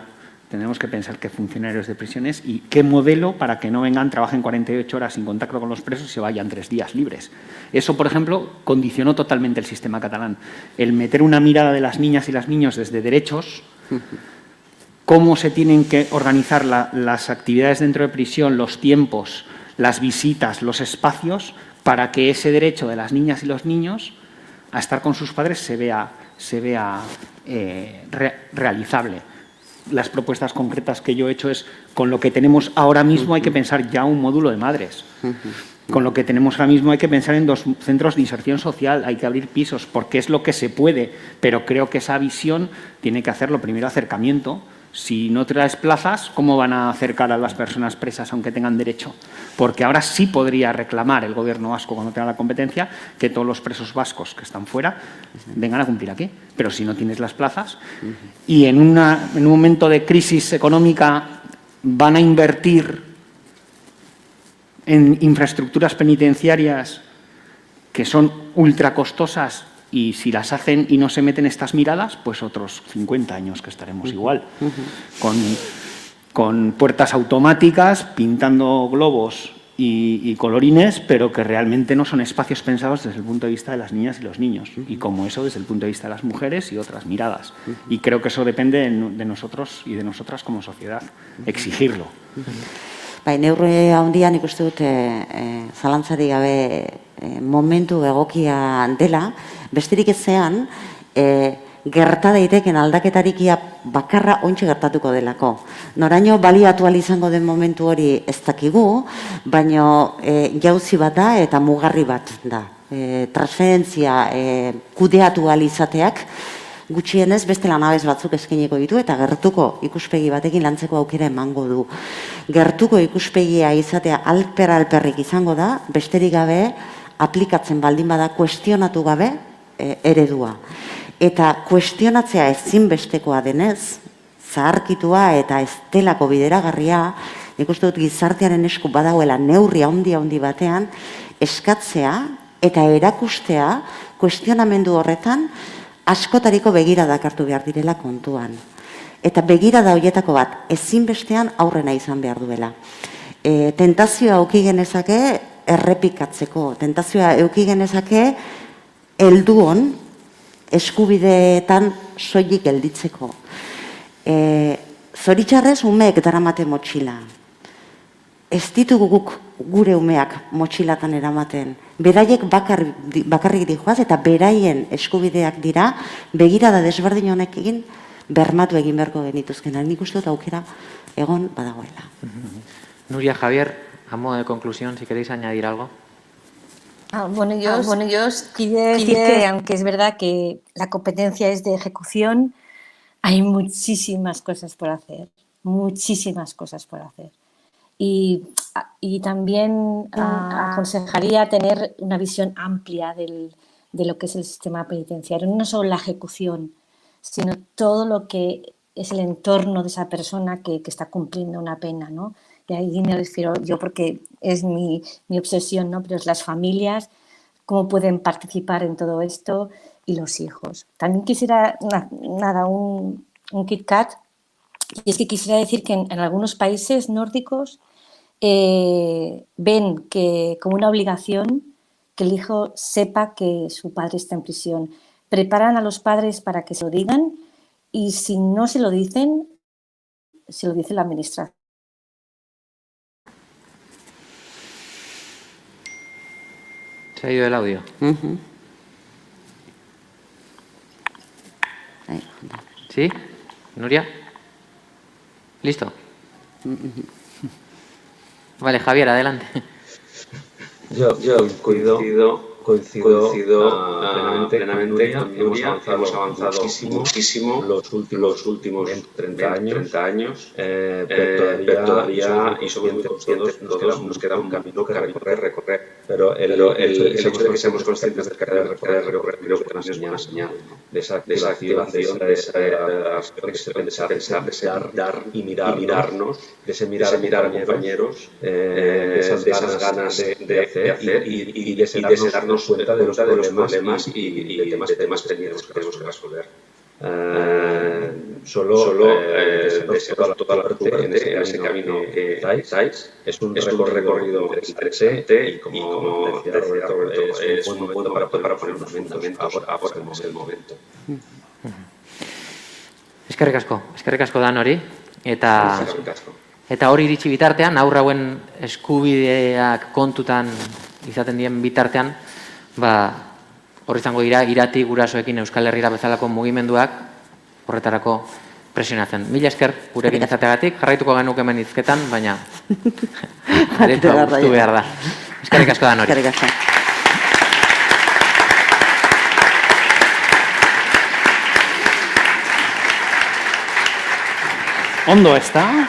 tenemos que pensar qué funcionarios de prisiones y qué modelo para que no vengan, trabajen 48 horas sin contacto con los presos y se vayan 3 días libres. Eso, por ejemplo, condicionó totalmente el sistema catalán. El meter una mirada de las niñas y los niños desde derechos, cómo se tienen que organizar las actividades dentro de prisión, los tiempos, las visitas, los espacios, para que ese derecho de las niñas y los niños a estar con sus padres se vea realizable. Las propuestas concretas que yo he hecho es, con lo que tenemos ahora mismo hay que pensar ya un módulo de madres. Con lo que tenemos ahora mismo hay que pensar en 2 centros de inserción social, hay que abrir pisos, porque es lo que se puede, pero creo que esa visión tiene que hacerlo primero acercamiento. Si no traes plazas, ¿cómo van a acercar a las personas presas aunque tengan derecho? Porque ahora sí podría reclamar el Gobierno vasco, cuando tenga la competencia, que todos los presos vascos que están fuera vengan a cumplir aquí. Pero si no tienes las plazas y en un momento de crisis económica van a invertir en infraestructuras penitenciarias que son ultra costosas, y si las hacen y no se meten estas miradas, pues otros 50 años que estaremos igual, con puertas automáticas, pintando globos y colorines, pero que realmente no son espacios pensados desde el punto de vista de las niñas y los niños, y como eso desde el punto de vista de las mujeres y otras miradas. Y creo que eso depende de nosotros y de nosotras como sociedad, exigirlo. Neurri handian ikuste dut zalantzarik gabe momentu egokia dela, besterik ezean gerta daiteken aldaketarikia bakarra ontsi gertatuko delako. Noraino baliatu ahal izango den momentu hori ez dakigu, baino jauzi bat da eta mugarri bat da. Transferentzia kudeatu ahal izateak gutxienez beste lanabes batzuk eskainiko ditu eta gertuko ikuspegi batekin lantzeko aukera emango du. Gertuko ikuspegia izatea alperrik izango da, besterik gabe aplikatzen baldin bada kuestionatu gabe eredua. Eta kuestionatzea ezinbestekoa denez, zaharkitua eta ez delako bideragarria, nik uste dut gizartearen esku badagoela neurri handi batean, eskatzea eta erakustea kuestionamendu horretan askotariko begiradak hartu behar direla kontuan. Eta begirada horietako bat ezinbestean aurrena izan behar duela. Tentazioa eduki genezake errepikatzeko, tentazioa eduki genezake helduon eskubideetan soilik gelditzeko. Zoritxarrez umeek daramate motxila. Ez ditugu guk gure umeak motxilatan eramaten. Beraiek bakarrik dijoaz eta beraien eskubideak dira begirada desberdin honekin bermatu egin beharko genituzkena. Nik uste dut aukera egon badagoela. Nuria, Javier, a modo de conclusión, si queréis añadir algo. Bueno, yo quería decir que, aunque es verdad que la competencia es de ejecución, hay muchísimas cosas por hacer, muchísimas cosas por hacer. Y también aconsejaría tener una visión amplia de lo que es el sistema penitenciario, no solo la ejecución, sino todo lo que es el entorno de esa persona que está cumpliendo una pena, ¿no? Y ahí me refiero yo porque es mi obsesión, ¿no? Pero es las familias, cómo pueden participar en todo esto y los hijos. También quisiera, un Kit Kat, y es que quisiera decir que en algunos países nórdicos ven que como una obligación que el hijo sepa que su padre está en prisión. Preparan a los padres para que se lo digan y si no se lo dicen, se lo dice la administración. Se ha ido el audio. ¿Sí? ¿Nuria? ¿Listo? Vale, Javier, adelante. Yo coincido plenamente con Nuria. Hemos avanzado muchísimo los últimos 30 años, pero todavía, y somos muy conscientes, nos queda un camino que recorrer. Pero el hecho de que seamos conscientes de que hay que recorrer, creo que también es una señal de esa activación, de pensar, dar y mirarnos, de ese mirar a compañeros, de esas ganas de hacer y de ese darnos cuenta de los problemas y de temas pendientes que tenemos que resolver. Deseo toda la suerte en ese camino que estáis. Es un recorrido interesante y como decía Roberto, es un momento para poner unos fundamentos. Ahora es el momento. Eskerrik asko Danori, eta hori iritsi bitartean, haur hauen eskubideak kontutan izaten dien bitartean, hor izango dira irati gurasoekin Euskal Herrira bezalako mugimenduak horretarako presionatzen. Mila esker gurekin izateagatik, jarraituko genuke hemen hizketan, baina aretoa guztu behar da. Eskerrik asko Danori. Eskerrik asko. Ondo, ezta?